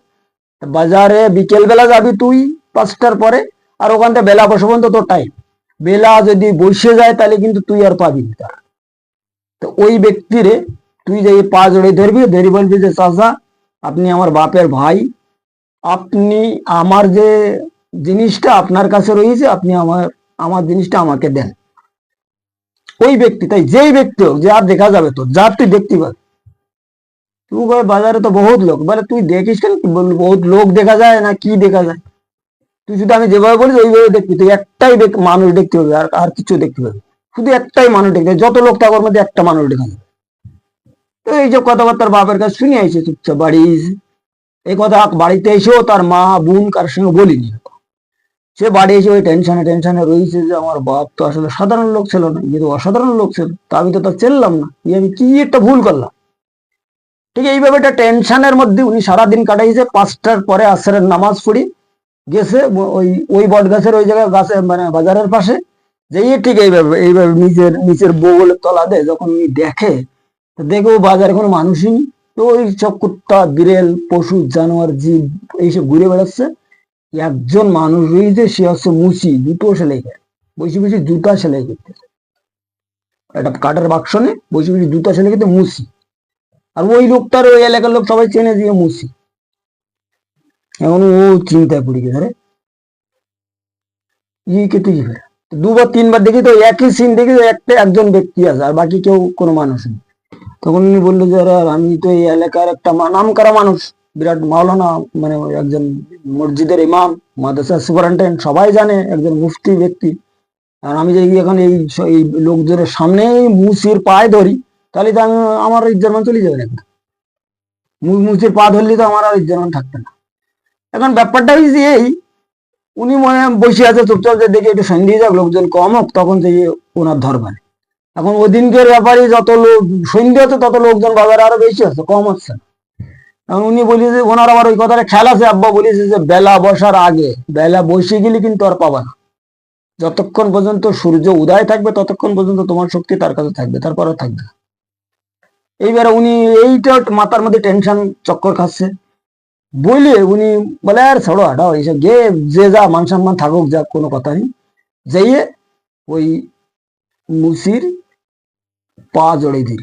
বাজারে বিকেল বেলা যাবি তুই 5টার পরে, আর ওখান থেকে বেলা বসে পর্যন্ত তোর টাইম, বেলা যদি বসে যায় তাহলে কিন্তু তুই আর পাবি না। তো ওই ব্যক্তিরে তুই যে পা জড়ে ধরবি, ধরি বলবি যে চাচা আপনি আমার বাপের ভাই, আপনি আমার যে জিনিসটা আপনার কাছে রয়েছে, আপনি আমার আমার জিনিসটা আমাকে দেন। ওই ব্যক্তি, তাই যেই ব্যক্তি হোক, যে আর দেখা যাবে তো, যার তুই দেখতে পাবি, তুই কয় বাজারে তো বহুত লোক, বলে তুই দেখিস কেন? বলল, বহুত লোক দেখা যায় না কি দেখা যায়? তুই শুধু আমি যেভাবে বলিস ওইভাবে দেখবি, তুই একটাই মানুষ দেখতে পাবি, আর আর কিছু দেখতে পাবি, শুধু একটাই মানুষ দেখতে পাবি। যত লোক থাকার মধ্যে একটা মানুষ দেখা যাবে। তো এই যে কথাবার্তার বাপের কাছে শুনে আইছে, চুপচাপ বাড়ি এসে। এই কথা বাড়িতে এসেও তার মা বোন কার সঙ্গে বলিনি। সে বাড়ি এসে ওই টেনশনে টেনশনে রয়েছে যে আমার বাপ তো আসলে সাধারণ লোক ছিল না, কিন্তু অসাধারণ লোক ছিল, তা আমি তো তা চেনলাম না, আমি কি একটা ভুল করলাম। ঠিক এইভাবে একটা টেনশনের মধ্যে উনি সারাদিন কাটাইছে। 5টার পরে আসরের নামাজ পড়ি গেছে ওই ওই বট গাছের ওই জায়গায়, গাছে মানে বাজারের পাশে যেয়ে ঠিক এইভাবে এইভাবে নিচের নিচের বগলের তলা দেয়। যখন উনি দেখে, তো দেখে ও বাজারে কোনো মানুষই নেই। তো ওই সব কুত্তা বিড়েল পশু জানোয়ার জীব এইসব ঘুরে বেড়াচ্ছে। একজন মানুষ রয়েছে, সে হচ্ছে মুচি, জুতো সেলাই করে বসে বসে জুতা সেলাই করতে, একটা কাঠের বাক্স নিয়ে বসে বসে জুতা সেলাই করতে মুচি। আর ওই লোকটার ওই এলাকার লোক সবাই চেনে দিয়ে মুচি। এখন ও চিন্তায় পড়ে গেছে, রে ই কেটে কি করে। দুবার তিনবার দেখি তো একই সিন দেখি, একটা একজন ব্যক্তি আছে আর বাকি কেউ কোনো মানুষ নেই। তখন উনি বললো যে আরে আমি তো এই এলাকার একটা নাম করা মানুষ, বিরাট মাওলানা, মানে একজন মসজিদের ইমাম, মাদ্রাসা সুপারিনটেন্ডেন্ট, সবাই জানে, একজন মুফতি ব্যক্তি। আর আমি যদি এখন এই লোকজনের সামনে মুসির পায়ে ধরি, তাহলে তো আমি আমার ইজ্জত মান চলে যাবে না। মুসির পা ধরলে তো আমার আর ইজ্জত মান থাকবে না। এখন ব্যাপারটা হয়েছে এই, উনি মনে বসে আছে চুপচাপ, যে দেখে একটু সন্ধ্যে যাক, লোকজন কম হোক, তখন যে ওনার ধরবেন। এখন ওদিনকের ব্যাপারে যত লোক সন্ধ্যে হচ্ছে, তত লোকজন বাজারে আরো বেশি হচ্ছে, কম হচ্ছে না। এখন উনি বলি যে ওনার আবার ওই কথাটা খেয়াল আছে, আব্বা বলেছে যে বেলা বসার আগে, বেলা বসে গেলে কিন্তু আর পাবা না। যতক্ষণ পর্যন্ত সূর্য উদয় থাকবে ততক্ষণ পর্যন্ত তোমার শক্তি তার কাছে থাকবে, তারপরে থাকবে না। এইবারে উনি এইটা মাথার মধ্যে টেনশন চক্কর খাচ্ছে বলে উনি বলে আর ছাড়ো হাঁটাও এইসব, গে যে যা মান সম্মান থাকুক, যা কোনো কথা নেই। যাইয়ে ওই মুসির পা জড়াই দিল।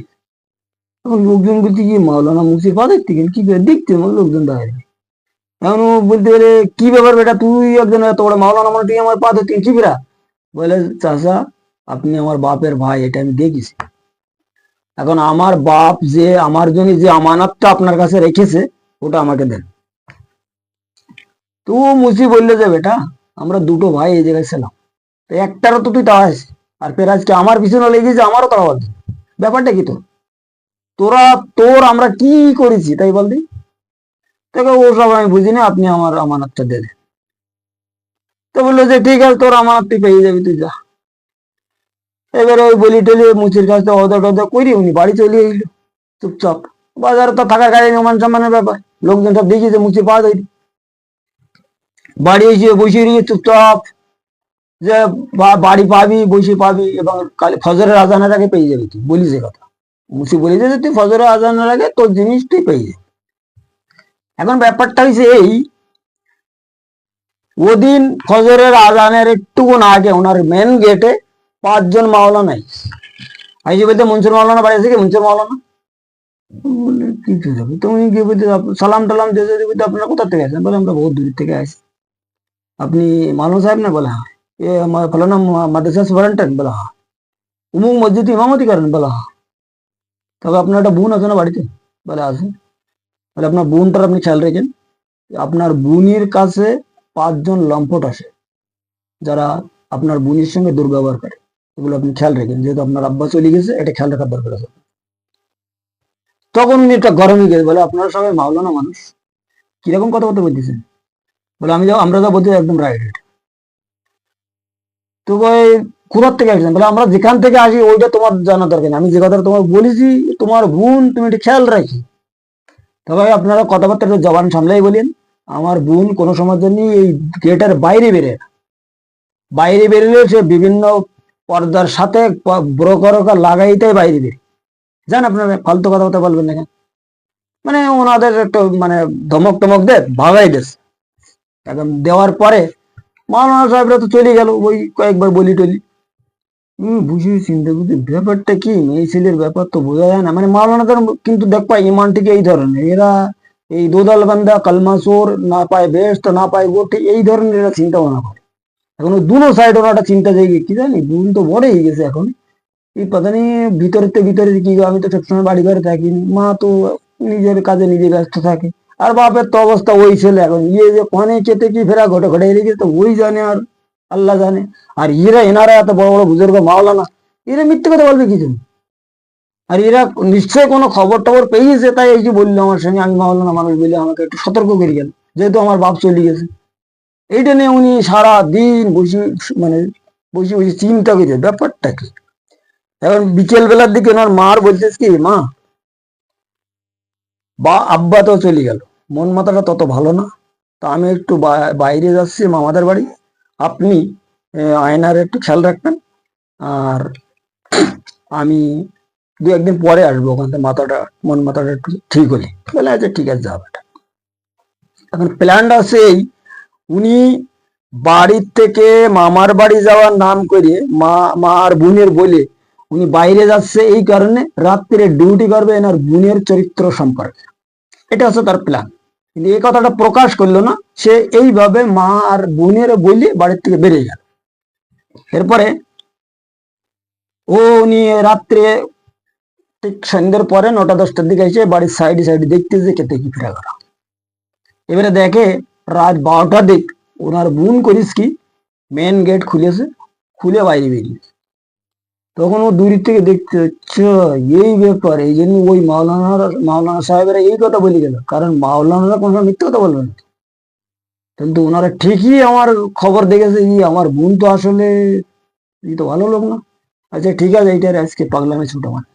এখন লোকজন বলতে কি মাওলানা মুসির পা দেখতে গেল, কি করে দেখতে লোকজন বাইরে। এখন ও বলতে গেলে কি ব্যাপার বেটা, তুই একজন এত বড় মাওলানা, মানে তুই আমার পা ধরতে কি বিরা? বলে চাচা আপনি আমার বাপের ভাই, এটা আমি দেখেছি। এখন আমার বাপ যে আমার জন্য যে আমানতটা আপনার কাছে রেখেছে, ওটা আমাকে দেন। তো মুসি বললে যে বেটা আমরা দুটো ভাই এই জায়গায় ছিলাম, তো একটারও তো তুই তাড়াইস, আর ফের আজকে আমার পিছনে লেগেছে আমারও তাড়াবার জন্য। ব্যাপারটা কি তোরা তোর আমরা কি করেছি তাই বলদি? তোকে ওসব আমি বুঝি না, আপনি আমার আমানতটা দেন। তো বললো যে ঠিক আছে, তোর আমানত তুই পেয়ে যাবি, তুই যা। এবারে ওই বলি টলি মুচির কাছে অদা টদা করি উনি বাড়ি চলে এলো চুপচাপ। বাজারে তো থাকার কাজে মান সম্মানের ব্যাপার, লোকজন সব দেখি যে মুচি পাওয়া যায়। বাড়ি এসে বসে রয়ে চুপচাপ, যে বাড়ি পাবি বসে পাবি, এবং কালে ফজরের আজানের আগে পেয়ে যাবি, তুই বলিস এ কথা। মুসি বলি যে তুই ফজরের আজানের আগে তোর জিনিস তুই পেয়ে যাবি। এখন ব্যাপারটা হয়েছে এই, ওদিন ফজরের আজানের একটুকুন আগে ওনার মেন গেটে 5জন মাওলানা আইসে বলতে মনসুর মাওলানা বাড়ি আছে কি, মনসুর মাওলানা বললে কি যাবে, তুমি গিয়ে বলতে সালাম টালাম দিয়ে যদি বলতে আপনারা কোথা থেকে আসেন, বলে আমরা বহুত দূর থেকে আসি। আপনি মাওলানা সাহেব না? বলে হ্যাঁ। এ আমার ফলানা মাদ্রাসা সুপারিনটেন্ডেন্ট? বলে হ্যাঁ। উমুক মসজিদ ইমামতি করেন? বলে হ্যাঁ। তবে আপনার একটা বোন আছে না বাড়িতে? বলে আছে। বলে আপনার বোনটার আপনি খেয়াল রেখেন, আপনার বোনের কাছে 5জন লম্পট আসে, যারা আপনার বোনের সঙ্গে দুর্ব্যবহার করে, এগুলো আপনি খেয়াল রাখেন, যেহেতু আপনার আব্বা চলে গেছে, এটা খেয়াল রাখার দরকার আছে। তখন উনি একটা গরমে গেছে, বলে আপনারা সবাই মাওলানা মানুষ, কিরকম কথাবার্তা বলতেছেন? বলে আমরা যা বলছি একদম রাইট। তো ভাই কোথার থেকে আসছেন? বলে আমরা যেখান থেকে আসি ওইটা তোমার জানা দরকার নেই, আমি যে কথা তোমার বলেছি তোমার বোন, তুমি এটা খেয়াল রাখি। তবে আপনারা কথাবার্তা জবান সামলাই বলেন, আমার বোন কোনো সময়ের জন্য এই গেটের বাইরে বেরে না। বাইরে বেরোলে সে বিভিন্ন পর্দার সাথে ব্রোকার লাগাইতে বাইরে বেরে যান, আপনারা ফালতু কথাবার্তা বলবেন না কেন। মানে ওনাদের একটা মানে ধমক টমক দে ভাগাই দেশ। এখন দেওয়ার পরে মাওলানা সাহেবরা তো চলে গেল, ওই কয়েকবার বলি টলি। বুঝি চিন্তা করছি ব্যাপারটা কি, মেয়ে ছেলের ব্যাপার তো বোঝা যায় না। মানে মাওলানাদের কিন্তু দেখবা ইমান থেকে এই ধরনের, এরা এই দোদাল বান্দা কালমা চোর, না পায় বেশ তো না পায় গোটে, এই ধরনের এরা চিন্তা ভাবনা করে। এখন ওই দুনো সাইড ওরা একটা চিন্তা জায়গায় কি জানি, বোন তো বড় হয়ে গেছে এখন, এই পাতা নেই ভিতরে ভিতরে কি, আমি তো সবসময় বাড়ি ঘরে থাকিনি, মা তো নিজের কাজে নিজে ব্যস্ত থাকে। আর বাপের তো অবস্থা ওই ছেলে এখন ইয়ে যে কনে কেটে কি ফেরা ঘটে ঘটে রেখেছে তো ওই জানে, আর আল্লাহ জানে। আর এনারা এত বড় বড় বুজুর্গ মাওলানা, এরা মিথ্যে কথা বলবে কিছু। আর এরা নিশ্চয়ই কোনো খবর টবর পেয়েছে, তাই এই যে বললো আমার সঙ্গে, আমি মাওলানা মানুষ বলে আমাকে একটু সতর্ক করে গেল, যেহেতু আমার বাপ চলে গেছে। এইটা নিয়ে উনি সারা দিন বসে, মানে বসে বসে চিন্তা করে ব্যাপারটা কি। এখন বিকেল বেলার দিকে ওনার মার বলতেছে কি, মা বা আব্বা তো চলে গেল, মন মাথাটা তত ভালো না, তা আমি একটু বাইরে যাচ্ছি মামাদের বাড়ি, আপনি আয়নার একটু খেয়াল রাখবেন, আর আমি দু একদিন পরে আসবো, ওখান থেকে মন মাথাটা একটু ঠিক হলে। বলে আচ্ছা ঠিক আছে, যাবে। এখন প্ল্যানটা সেই, উনি বাড়ির থেকে মামার বাড়ি যাওয়ার নাম করে মা আর বোনের বলে উনি বাইরে যাচ্ছে, এই কারণে রাত্রে ডিউটি করবে এনার বোনের চরিত্র সম্পর্কে। এটা হচ্ছে তার প্ল্যান। কিন্তু এই কথাটা প্রকাশ করলো না, সে এইভাবে মা আর বোনের বলে বাড়ির থেকে বেরিয়ে গেল। এরপরে উনি রাত্রে ঠিক সন্ধ্যের পরে 9টা-10টার দিকে এসে বাড়ির সাইডে সাইডে দেখতে যে কেতে কি ফিরে গেল। এবারে দেখে রাত 12টার দিক ওনার বোন করিস কি মেন গেট খুলেছে, খুলে বাইরে বেরিয়েছে। তখন ও দূর থেকে দেখতে হচ্ছে এই ব্যাপার, এই জন্য ওই মাওলানা সাহেবেরা এই কথা বলে গেল, কারণ মাওলানারা কোনো মিথ্যে কথা বলবে না। কিন্তু ওনারা ঠিকই আমার খবর দেখেছে, আমার বোন তো আসলে তো ভালো লোক না। আচ্ছা ঠিক আছে, এইটার আজকে পাগলামে ছোট মানে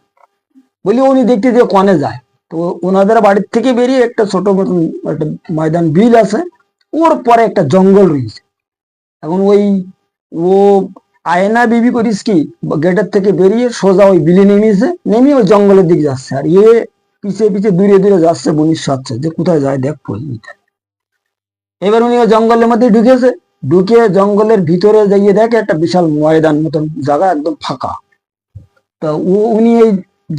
বলি, উনি দেখতে দিয়ে কনে যায়। তো ওনাদের বাড়ির থেকে বেরিয়ে একটা ছোট মতন একটা ময়দান বিল আছে, ওর পরে একটা জঙ্গল রয়েছে। এখন ও আয়না বিবি করিস কি গেটের থেকে বেরিয়ে সোজা ওই বিলে নেমে ওই জঙ্গলের দিকে যাচ্ছে, আর পিছিয়ে পিছিয়ে দূরে দূরে যাচ্ছে বনির সাথে, যে কোথায় যায় দেখবো। এবার উনি ওই জঙ্গলের মধ্যে ঢুকেছে, ঢুকে জঙ্গলের ভিতরে যাইয়ে দেখে একটা বিশাল ময়দান মতন জায়গা, একদম ফাঁকা। তা উনি এই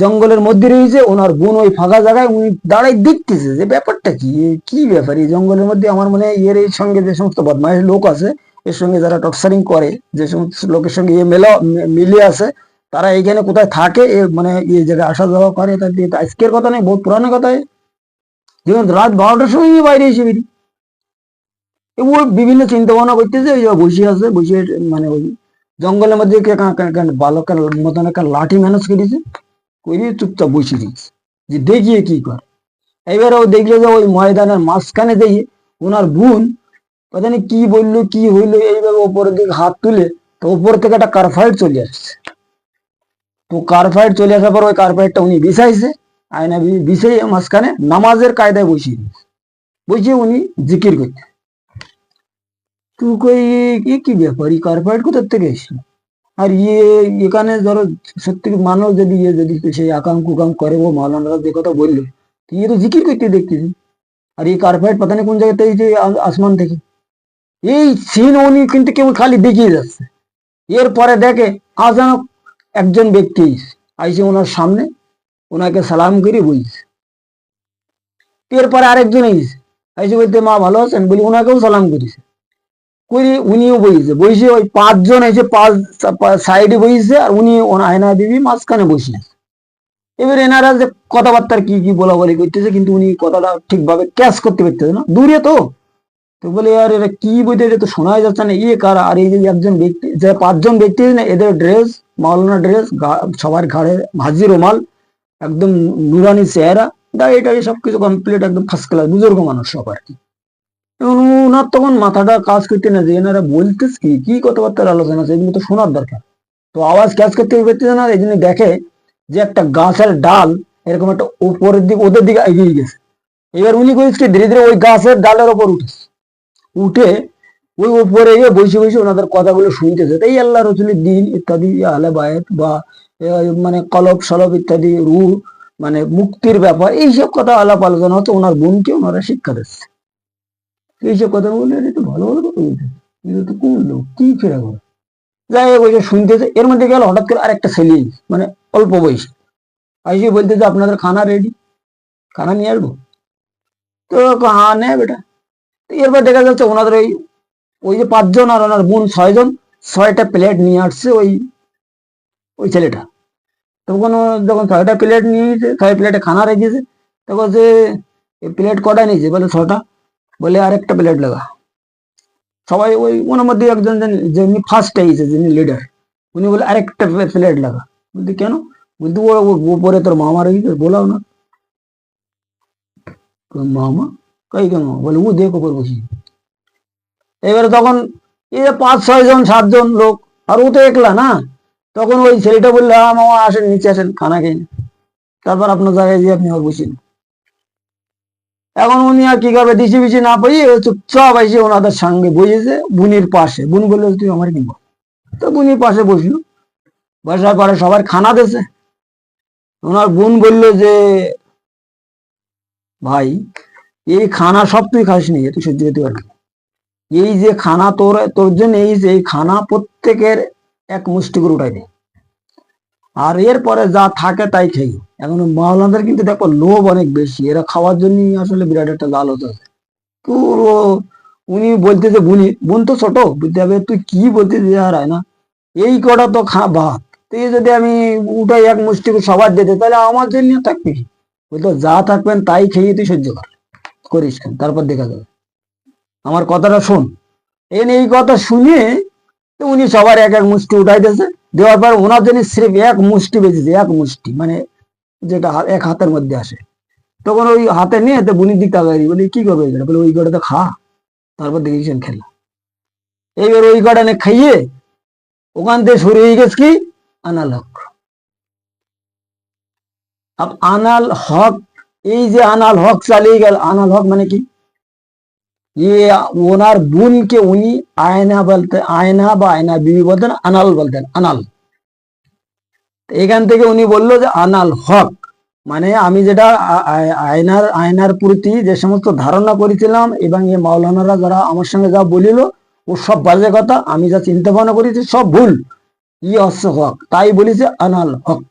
জঙ্গলের মধ্যে রয়েছে, ওনার বোন ওই ফাঁকা জায়গায় উনি দাঁড়াই দেখতেছে যে ব্যাপারটা কি, কি ব্যাপার এই জঙ্গলের মধ্যে। আমার মনে হয় এর সঙ্গে যে সমস্ত বদমাইশ লোক আছে, এর সঙ্গে যারা টর্চারিং করে, যে সমস্ত লোকের সঙ্গে মিলে আছে, তারা এইখানে কোথায় থাকে, মানে এই জায়গায় আসা যাওয়া করে। আজকের কথা নেই, বহুত পুরানো কথায়, যেমন রাত 12টার সময় বাইরে এসে বেরিয়ে ও বিভিন্ন চিন্তা ভাবনা করতেছে, ওই বসে আছে, বসে মানে ওই জঙ্গলের মধ্যে বালকের মতন একটা লাঠি ম্যানেজ করেছে, করে চুপচাপ বসে দিয়েছে যে দেখিয়ে কি করে। এবার ও দেখলো যে ওই ময়দানের মাঝখানে দিয়ে ওনার বোন কথা নেই কি বললো কি হইলো, এইভাবে ওপরের দিকে হাত তুলে, তো ওপর থেকে একটা কার্ফাইট চলে আসছে। তো কার্ফাইট চলে আসার পর ওই কার্ফাইটটা উনি বিছাইছে, আয়না বিছাই মাঝখানে নামাজের কায়দায় বসিয়ে দিয়েছে, বসিয়ে উনি জিকির করতে। তুই কই কি ব্যাপার, এই কার্পেট কোথার থেকে এসে? আর এখানে ধরো সত্যি মানুষ যদি সেই আকাম কুকাম করে, ও মাওলানারা যে কথা বললো, তো জিকির করতে দেখতেছি। আর এই কার্পেট পাতা কোন জায়গাতে এই যে আসমান থেকে এই সিন উনি কিন্তু কেউ খালি দেখিয়ে যাচ্ছে। এরপরে দেখে আচানক একজন ব্যক্তি আইসে ওনার সামনে, ওনাকে সালাম করে বলছে। এরপরে আরেকজন আইসে বলতে মা ভালো আছেন বলি, ওনাকেও সালাম করেছে। উনিও বইছে, বইছে ওই 5জন এসে 5 সাইডে বইছে, আর উনি আয়না বিবি মাঝখানে বসে আছে। এবার এনারা যে কথাবার্তার কি কি বলা বলি করতেছে, কিন্তু উনি কথাটা ঠিকভাবে ক্যাচ করতে পারতেছে না, দূরে তো। তো বলে আর এরা কি বলতে তো শোনাই যাচ্ছে না, কারা। আর এই যে একজন ব্যক্তি, যে 5জন ব্যক্তি না, এদের ড্রেস মাওলানা ড্রেস, সবার ঘাড়ে ভাজি রুমাল, একদম নুরানি চেহারা, এটা সবকিছু কমপ্লিট, একদম ফার্স্ট ক্লাস বুজুর্গ মানুষ সব আর কি। ওনার তখন মাথাটা কাজ করতে না, যে এনারা বলতেছে কি কি কথাবার্তার আলোচনা আছে, এগুলো তো শোনার দরকার। তো আওয়াজ ক্যাচ করতে পারতেছে না, এই জন্য দেখে যে একটা গাছের ডাল এরকম একটা উপরের দিকে ওদের দিকে এগিয়ে গেছে। এবার উনি করেছে ধীরে ধীরে ওই গাছের ডালের ওপর উঠে ওই উপরে গিয়ে বসে বসে ওনাদের কথাগুলো শুনতেছে। তাই আল্লাহ রসুলের দিন ইত্যাদি, আহলে বায়াত বা মানে কলব সলব ইত্যাদি, রুহ মানে মুক্তির ব্যাপার, এইসব কথা আলাপ আলোচনা হচ্ছে। ওনার বোনকে ওনারা শিক্ষা দিচ্ছে এইসব কথা বলে, একটু ভালো ভালো কথা বলতে, তো কোন লোক কি ফেরা করে। যাই হোক, ওই যে শুনতেছে, এর মধ্যে গেল হঠাৎ করে আরেকটা ছেলে, মানে অল্প বয়সী, আইসে বলতেছে আপনাদের খানা রেডি, খানা নিয়ে আসবো। তো হ্যাঁ নে বেটা। এরপর দেখা যাচ্ছে ওনাদের ওই যে 5জন আর ওনার বোন 6জন, 6টা প্লেট নিয়ে আসছে ওই ছেলেটা। তখন যখন 6টা প্লেট নিয়ে 6 প্লেটে খানা রেখেছে, দেখো যে প্লেট কটা নিয়েছে, বলে 6টা। বলে আরেকটা প্লেট লাগা। সবাই ওই ওনার মধ্যে একজন যিনি ফার্স্ট আইছে, যিনি লিডার, উনি বলে আরেকটা প্লেট লাগা। বলতে কেন? বলতে উপরে তোর মামা রয়েছে, বলাও না। মামা কই কেন? বলে ও দেখো উপর বসি। এবারে তখন এই 5-6 জন 7 জন লোক, আর ও তো একলা না। তখন ওই ছেলেটা বললো, হ্যাঁ মামা আসেন, নিচে আসেন, খানা খেয়ে নিন। তারপর আপনার জায়গায় গিয়ে আপনি আর বসেন। এখন উনি আর কি করবে, দিশি বিশি না পাইয়ে চুপচাপ এসে ওনাদের সঙ্গে বসেছে বুনির পাশে। বুন বললো, তুই আমার কি বল। তো বুনির পাশে বসলো। বসার পরে সবার খানা দিয়েছে। ওনার বোন বললো যে, ভাই এই খানা সব তুই খাস নি, তুই সহ্য করতে পারবি না। এই যে খানা তোর তোর জন্য, এই যে খানা প্রত্যেকের এক মুষ্টি করে উঠাই দে, আর এরপরে যা থাকে তাই খাই। এখন মাওলানাদের কিন্তু দেখো লোভ অনেক বেশি, এরা খাওয়ার জন্য আসলে বিরাট একটা লালচ আছে। পুরো উনি বলতেছে, বোন তো ছোট, বুঝতে হবে তুই কি বলতেছিস আর না, এই কটা তো ভাত, তুই যদি আমি উঠাই এক মুষ্টি করে সবার দিতে, তাহলে আমার জন্য থাকবে কি? বলতো যা থাকবেন তাই খেয়ে তুই সহ্য করিস কেন, তারপর দেখা যাবে। আমার কথাটা শোন। এই কথা শুনে উনি সবার এক এক মুষ্টি উঠাইতেছে। দেওয়ার পর ওনার জন্য সির্ফ এক মুষ্টি বেঁচেছে, এক মুষ্টি, মানে যেটা এক হাতের মধ্যে আসে। তখন ওই হাতে নিয়ে তো বুনির দিক তাকাই, বলি কি করবে এটা? বলে ওই কটা তো খা, তারপর দেখেছেন খেলা। এইবার ওই কটা নে খাইয়ে ওখান থেকে শুরু হয়ে গেছে কি আনাল হক। আনাল হক, এই যে আনাল হক চালিয়ে গেল, আনাল হক মানে কি? ওনার বোনকে উনি আয়না বলতে, আয়না বা আয়না বিবি বলতেন, আনাল বলতেন, আনাল। এখান থেকে উনি বললো যে আনাল হক, মানে আমি যেটা আয়নার আয়নার প্রতি যে সমস্ত ধারণা করেছিলাম, এবং এই মাওলানারা যারা আমার সঙ্গে যা বলিল, ও সব বাজে কথা, আমি যা চিন্তা ভাবনা করেছি সব ভুল। হচ্ছে হক, তাই বলেছে আনাল হক।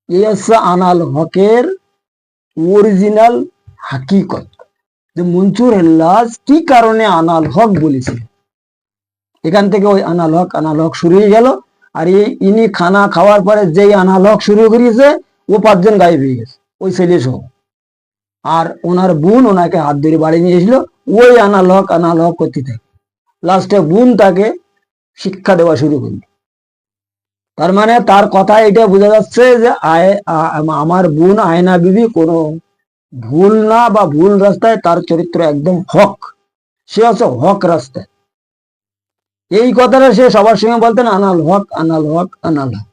হচ্ছে আনাল হকের অরিজিনাল হাকিকত, যে মনসুর হেল্লাজ কি কারণে আনাল হক বলেছিল। এখান থেকে ওই আনাল হক শুরু হয়ে গেল। আর ইনি খানা খাওয়ার পরে যেই আনাল হক শুরু করিয়েছে, ও 5 জন গায়েব হয়ে গেছে, ওই ছেলে সহ। আর ওনার বোন ওনাকে হাত ধরে বাড়ি নিয়ে এসলো, ওই আনাল হক করতে থাকে। লাস্টে বোন তাকে শিক্ষা দেওয়া শুরু করলো। তার মানে তার কথা এটা বোঝা যাচ্ছে যে আমার বোন আয়না বিবি কোনো ভুল না, বা ভুল রাস্তায়, তার চরিত্র একদম হক, সে হচ্ছে হক রাস্তায়। এই কথাটা সে সবার সঙ্গে বলতেন, আনাল হক, আনাল হক, আনাল হক।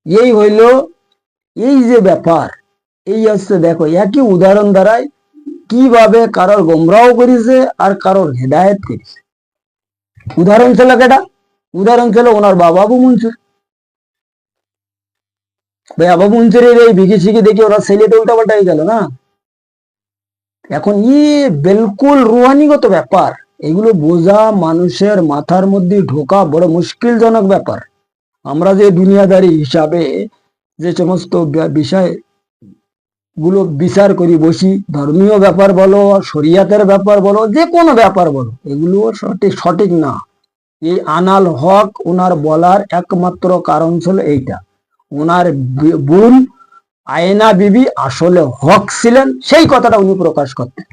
এই হইল এই যে ব্যাপার। এই হচ্ছে দেখো, একই উদাহরণ দ্বারাই কিভাবে কারোর গোমরাও করেছে আর কারোর হেদায়েত করেছে। উদাহরণ ছিল কেটা? উদাহরণ ছিল ওনার বাবা আবু মনসুর। ভাই আবু মনসুরের এই বিকি শিখি দেখি ওরা ছেলে তো উল্টা পাল্টা হয়ে গেল না। এখন বিলকুল রুহানিগত ব্যাপার, এগুলো বোঝা মানুষের মাথার মধ্যে ঢোকা বড় মুশকিলজনক ব্যাপার। আমরা যে দুনিয়াদারি হিসাবে যে সমস্ত বিষয় গুলো বিচার করি বসি, ধর্মীয় ব্যাপার বলো, শরিয়াতের ব্যাপার বলো, যে কোনো ব্যাপার বলো, এগুলো সঠিক না। এই আনাল হক ওনার বলার একমাত্র কারণ ছিল এইটা, ওনার বোন আয়না বিবি আসলে হক ছিলেন, সেই কথাটা উনি প্রকাশ করতেন।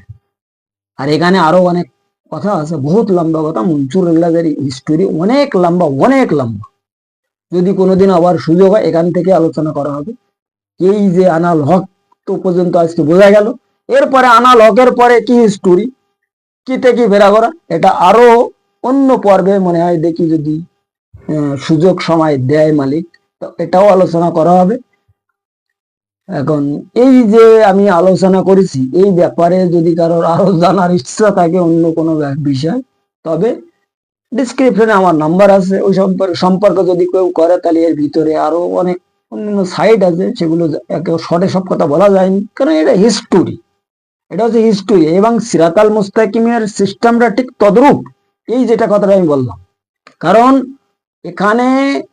আর এখানে আরো অনেক কথা আছে, বহুত লম্বা কথা। মনসুর হেল্লাজের হিস্টোরি অনেক লম্বা, অনেক লম্বা। যদি কোনোদিন আবার সুযোগ হয়, এখান থেকে আলোচনা করা হবে। এই যে আনাল হক তো পর্যন্ত আজকে বোঝা গেল। এরপরে আনাল হকের পরে কি স্টোরি, কি থেকে বেরা করা, এটা আরো অন্য পর্বে মনে হয়, দেখি যদি সুযোগ সময় দেয় মালিক, তো এটাও আলোচনা করা হবে। এখন এই যে আমি আলোচনা করেছি, এই ব্যাপারে যদি কারোর আরো জানার ইচ্ছা থাকে অন্য কোনো বিষয়, তবে ডিসক্রিপশনে আমার নাম্বার আছে, ওই সম্পর্কে যদি কেউ করে, তাহলে এর ভিতরে আরো অনেক অন্যান্য সাইট আছে, সেগুলো শর্টে সব কথা বলা যায়নি, কারণ এটা হিস্টোরি। এটা হচ্ছে হিস্টোরি, এবং সিরাতাল মুস্তাকিমের সিস্টেমটা ঠিক তদ্রূপ, এই যেটা কথাটা আমি বললাম। কারণ এখানে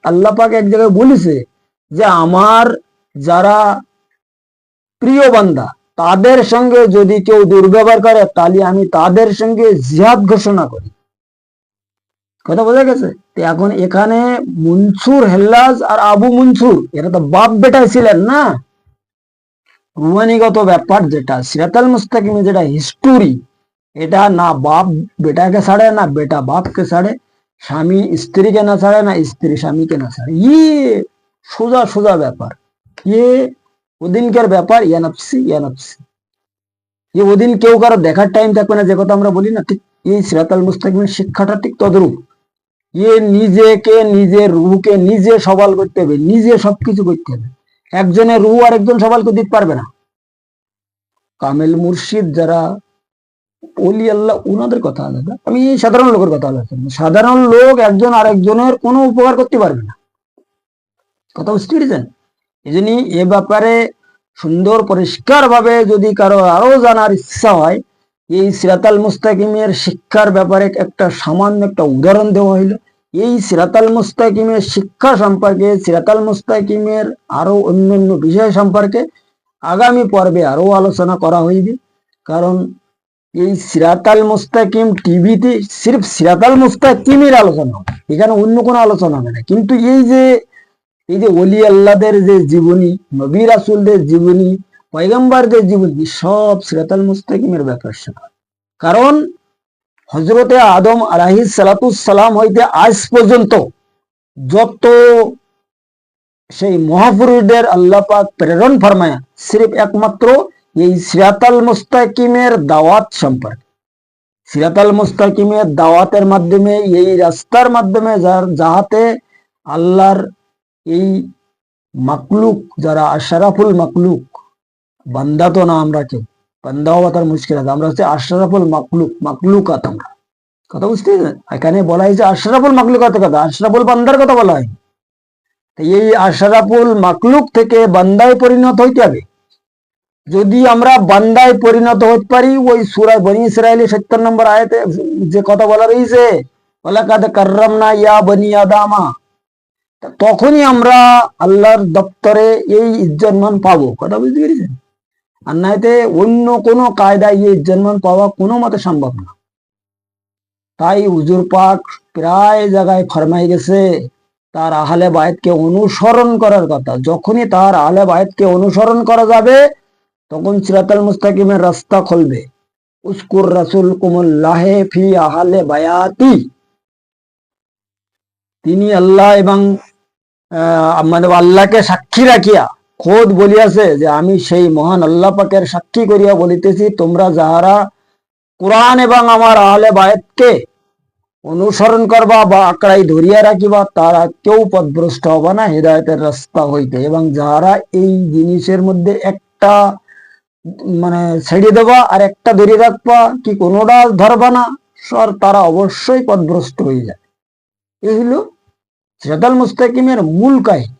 আল্লাহ পাক এক জায়গায় বলেছে যে আমার যারা প্রিয় বান্দা, তাদের সঙ্গে যদি কেউ দুর্ব্যবহার করে, তাহলে আমি তাদের সঙ্গে জিহাদ ঘোষণা করি। কথা বোঝা গেছে? তো এখন এখানে মনসুর হেল্লাজ আর আবু মনসুর এরা তো বাপ বেটাই ছিলেন না। রুমানিগত ব্যাপার যেটা সিরাতাল মুস্তাকিমে যেটা হিস্টোরি, এটা না বাপ বেটাকে ছাড়ে না বেটা বাপকে ছাড়ে, স্বামী স্ত্রীকে না ছাড়ে না স্ত্রী স্বামীকে না ছাড়ে। সোজা সোজা ব্যাপার। ইয়ে ওদিনকার ব্যাপার, ইয়ানফসি ইয়ানফসি। ওদিন কেউ কারো দেখার টাইম থাকবে না, যে কথা আমরা বলি না, ঠিক এই সিরাতাল মুস্তাকিমের শিক্ষাটা ঠিক তদরূপ। নিজেকে নিজের রুহকে নিজে সবাল করতে হবে, নিজে সবকিছু করতে হবে। একজনের রুহ আর একজন সবাল করে দিতে পারবে না। কামেল মুর্শিদ যারা ওলি আল্লাহ, ওনাদের কথা আলাদা, আমি সাধারণ লোকের কথা আলাদা। সাধারণ লোক একজন আরেকজনের কোনো উপকার করতে পারবে না। কথা বুঝতে পেরেছেন? এই জন্য এ ব্যাপারে সুন্দর পরিষ্কার ভাবে যদি কারো আরো জানার ইচ্ছা হয়, এই সিরাতাল মুস্তাকিমের শিক্ষার ব্যাপারে একটা সামান্য একটা উদাহরণ দেওয়া হইল। এই সিরাতাল মুস্তাকিমের শিক্ষা সম্পর্কে, সিরাতাল মুস্তাকিমের আরো অন্যান্য বিষয় সম্পর্কে আগামী পর্বে আরো আলোচনা করা হইবে। কারণ এই সিরাতাল মুস্তাকিম টিভিতে সির্ফ সিরাতাল মুস্তাকিমের আলোচনা, এখানে অন্য কোনো আলোচনা হবে না। কিন্তু এই যে ওলি আল্লাহদের যে জীবনী, নবী রাসূলদের জীবনী, পয়গম্বরদের জীবনী, সব সিরাতাল মুস্তাকিমের ব্যাপার সেটা। কারণ হযরতে আদম আলাইহিস সালাতুস সালাম হইতে আজ পর্যন্ত যত সেই মহাপুরুষদের আল্লাহ পাক প্রেরণ ফরমায়া, সির্ফ একমাত্র এই সিরাতাল মুস্তাকিমের দাওয়াত সম্পর্কে। সিরাতাল মুস্তাকিমের দাওয়াতের মাধ্যমে, এই রাস্তার মাধ্যমে যাহাতে আল্লাহর এই মাকলুক যারা আশরাফুল মাকলুক, বান্দা তো না আমরা, কেউ বান্দা হওয়া তার মুশকিল আছে, আমরা হচ্ছে আশরাফুল মাকলুক, মাকলুকাত আমরা। কথা বুঝতে পেরেছেন? এখানে বলা হয়েছে আশরাফুল মাকলুকাতের কথা, আশরাফুল বান্দার কথা বলা হয়। এই আশরাফুল মাকলুক থেকে বান্দায় পরিণত হইতে হবে। যদি আমরা বান্দায় পরিণত হতে পারি, ওই সূরা বনী ইসরাইলের 70 নম্বর আয়াতে যে কথা বলা রয়েছে, ওয়ালাকাদ কাররামনা ইয়া বনী আদামা, তখনই আমরা আল্লাহর দপ্তরে এই ইজ্জতমান পাবো। কথা বুঝতে পেরেছেন? আর নাইতে অন্য কোনো কায়দায় এই ইজ্জতমান পাওয়া কোনো মতে সম্ভব না। তাই হুজুর পাক প্রায় জায়গায় ফরমাই গেছে তার আহলে বায়তকে অনুসরণ করার কথা। যখনই তার আহলে বায়তকে অনুসরণ করা যাবে, তখন সিরাতাল মুস্তাকিমের রাস্তা খুলবে। উসকুর রাসূলকুমুল্লাহে ফি আহলে বায়াতি, তিনি আল্লাহ এবং আল্লাহকে সাক্ষী রাখিয়া খোদ বলিয়াছে যে আমি সেই মহান আল্লাহ পাকের সাক্ষী করিয়া বলিতেছি, তোমরা যাহারা কোরআন এবং আমার আহলে বায়তকে অনুসরণ করবা বা আঁকড়াই ধরিয়া রাখিবা, তারা কেউ পথভ্রষ্ট হবে না হেদায়েতের রাস্তা হইতে। এবং যাহারা এই জিনিসের মধ্যে একটা মানে ছেড়ে দেবা আর একটা ধরিয়ে রাখবা, কি কোনোটা ধরবা না, তারা অবশ্যই পথভ্রষ্ট হয়ে যায়। এই হলো সিরাতাল মুস্তাকিমের মূল কাহিনী।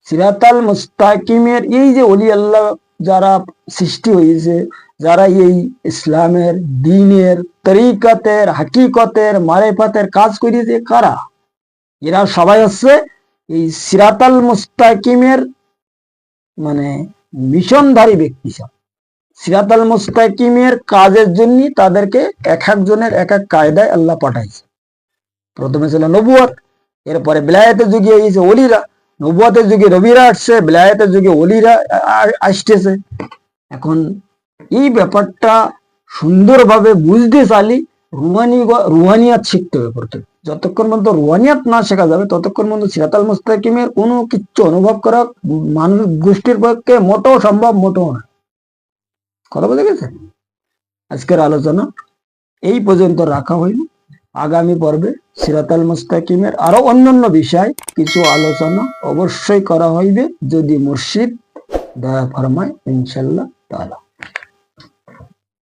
সিরাতাল মুস্তাকিমের এই যে ওলি আল্লাহ যারা সৃষ্টি হয়েছে, যারা এই ইসলামের দ্বীনের তরিকাতের হাকিকতের মারিফাতের কাজ করিয়েছে, কারা? এরা সবাই হচ্ছে এই সিরাতাল মুস্তাকিমের মানে মিশনধারী ব্যক্তি। সব সিরাতাল মুস্তাকিমের কাজের জন্য তাদেরকে এক একজনের এক এক কায়দায় আল্লাহ পাঠাইছে। প্রথমে ছিল নবুয়ত, এরপরে বিলায়াতের যুগে হয়েছে ওলিরা, নবুয়তের যুগে নবীরা আসছে, বিলায়াতের যুগে ওলিরা আসতেছে। এখন এই ব্যাপারটা সুন্দরভাবে বুঝতে চাইলে রুহানিয়াত শিখতে হবে প্রথমে। যতক্ষণ পর্যন্ত রুহানিয়াত না শেখা যাবে, ততক্ষণ পর্যন্ত সিরাতাল মুস্তাকিমের কোনো কিচ্ছু অনুভব করা মানুষ গোষ্ঠীর পক্ষে মোটেও সম্ভব, মোটেও না। কথা বলে গেছে? আজকের আলোচনা এই পর্যন্ত রাখা হইল। আগামী পর্বে সিরাতাল মুস্তাকিমের আরো অন্যান্য বিষয় কিছু আলোচনা অবশ্যই করা হইবে, যদি মুর্শিদ দয়া ফরমায় ইনশাআল্লাহ তাআলা।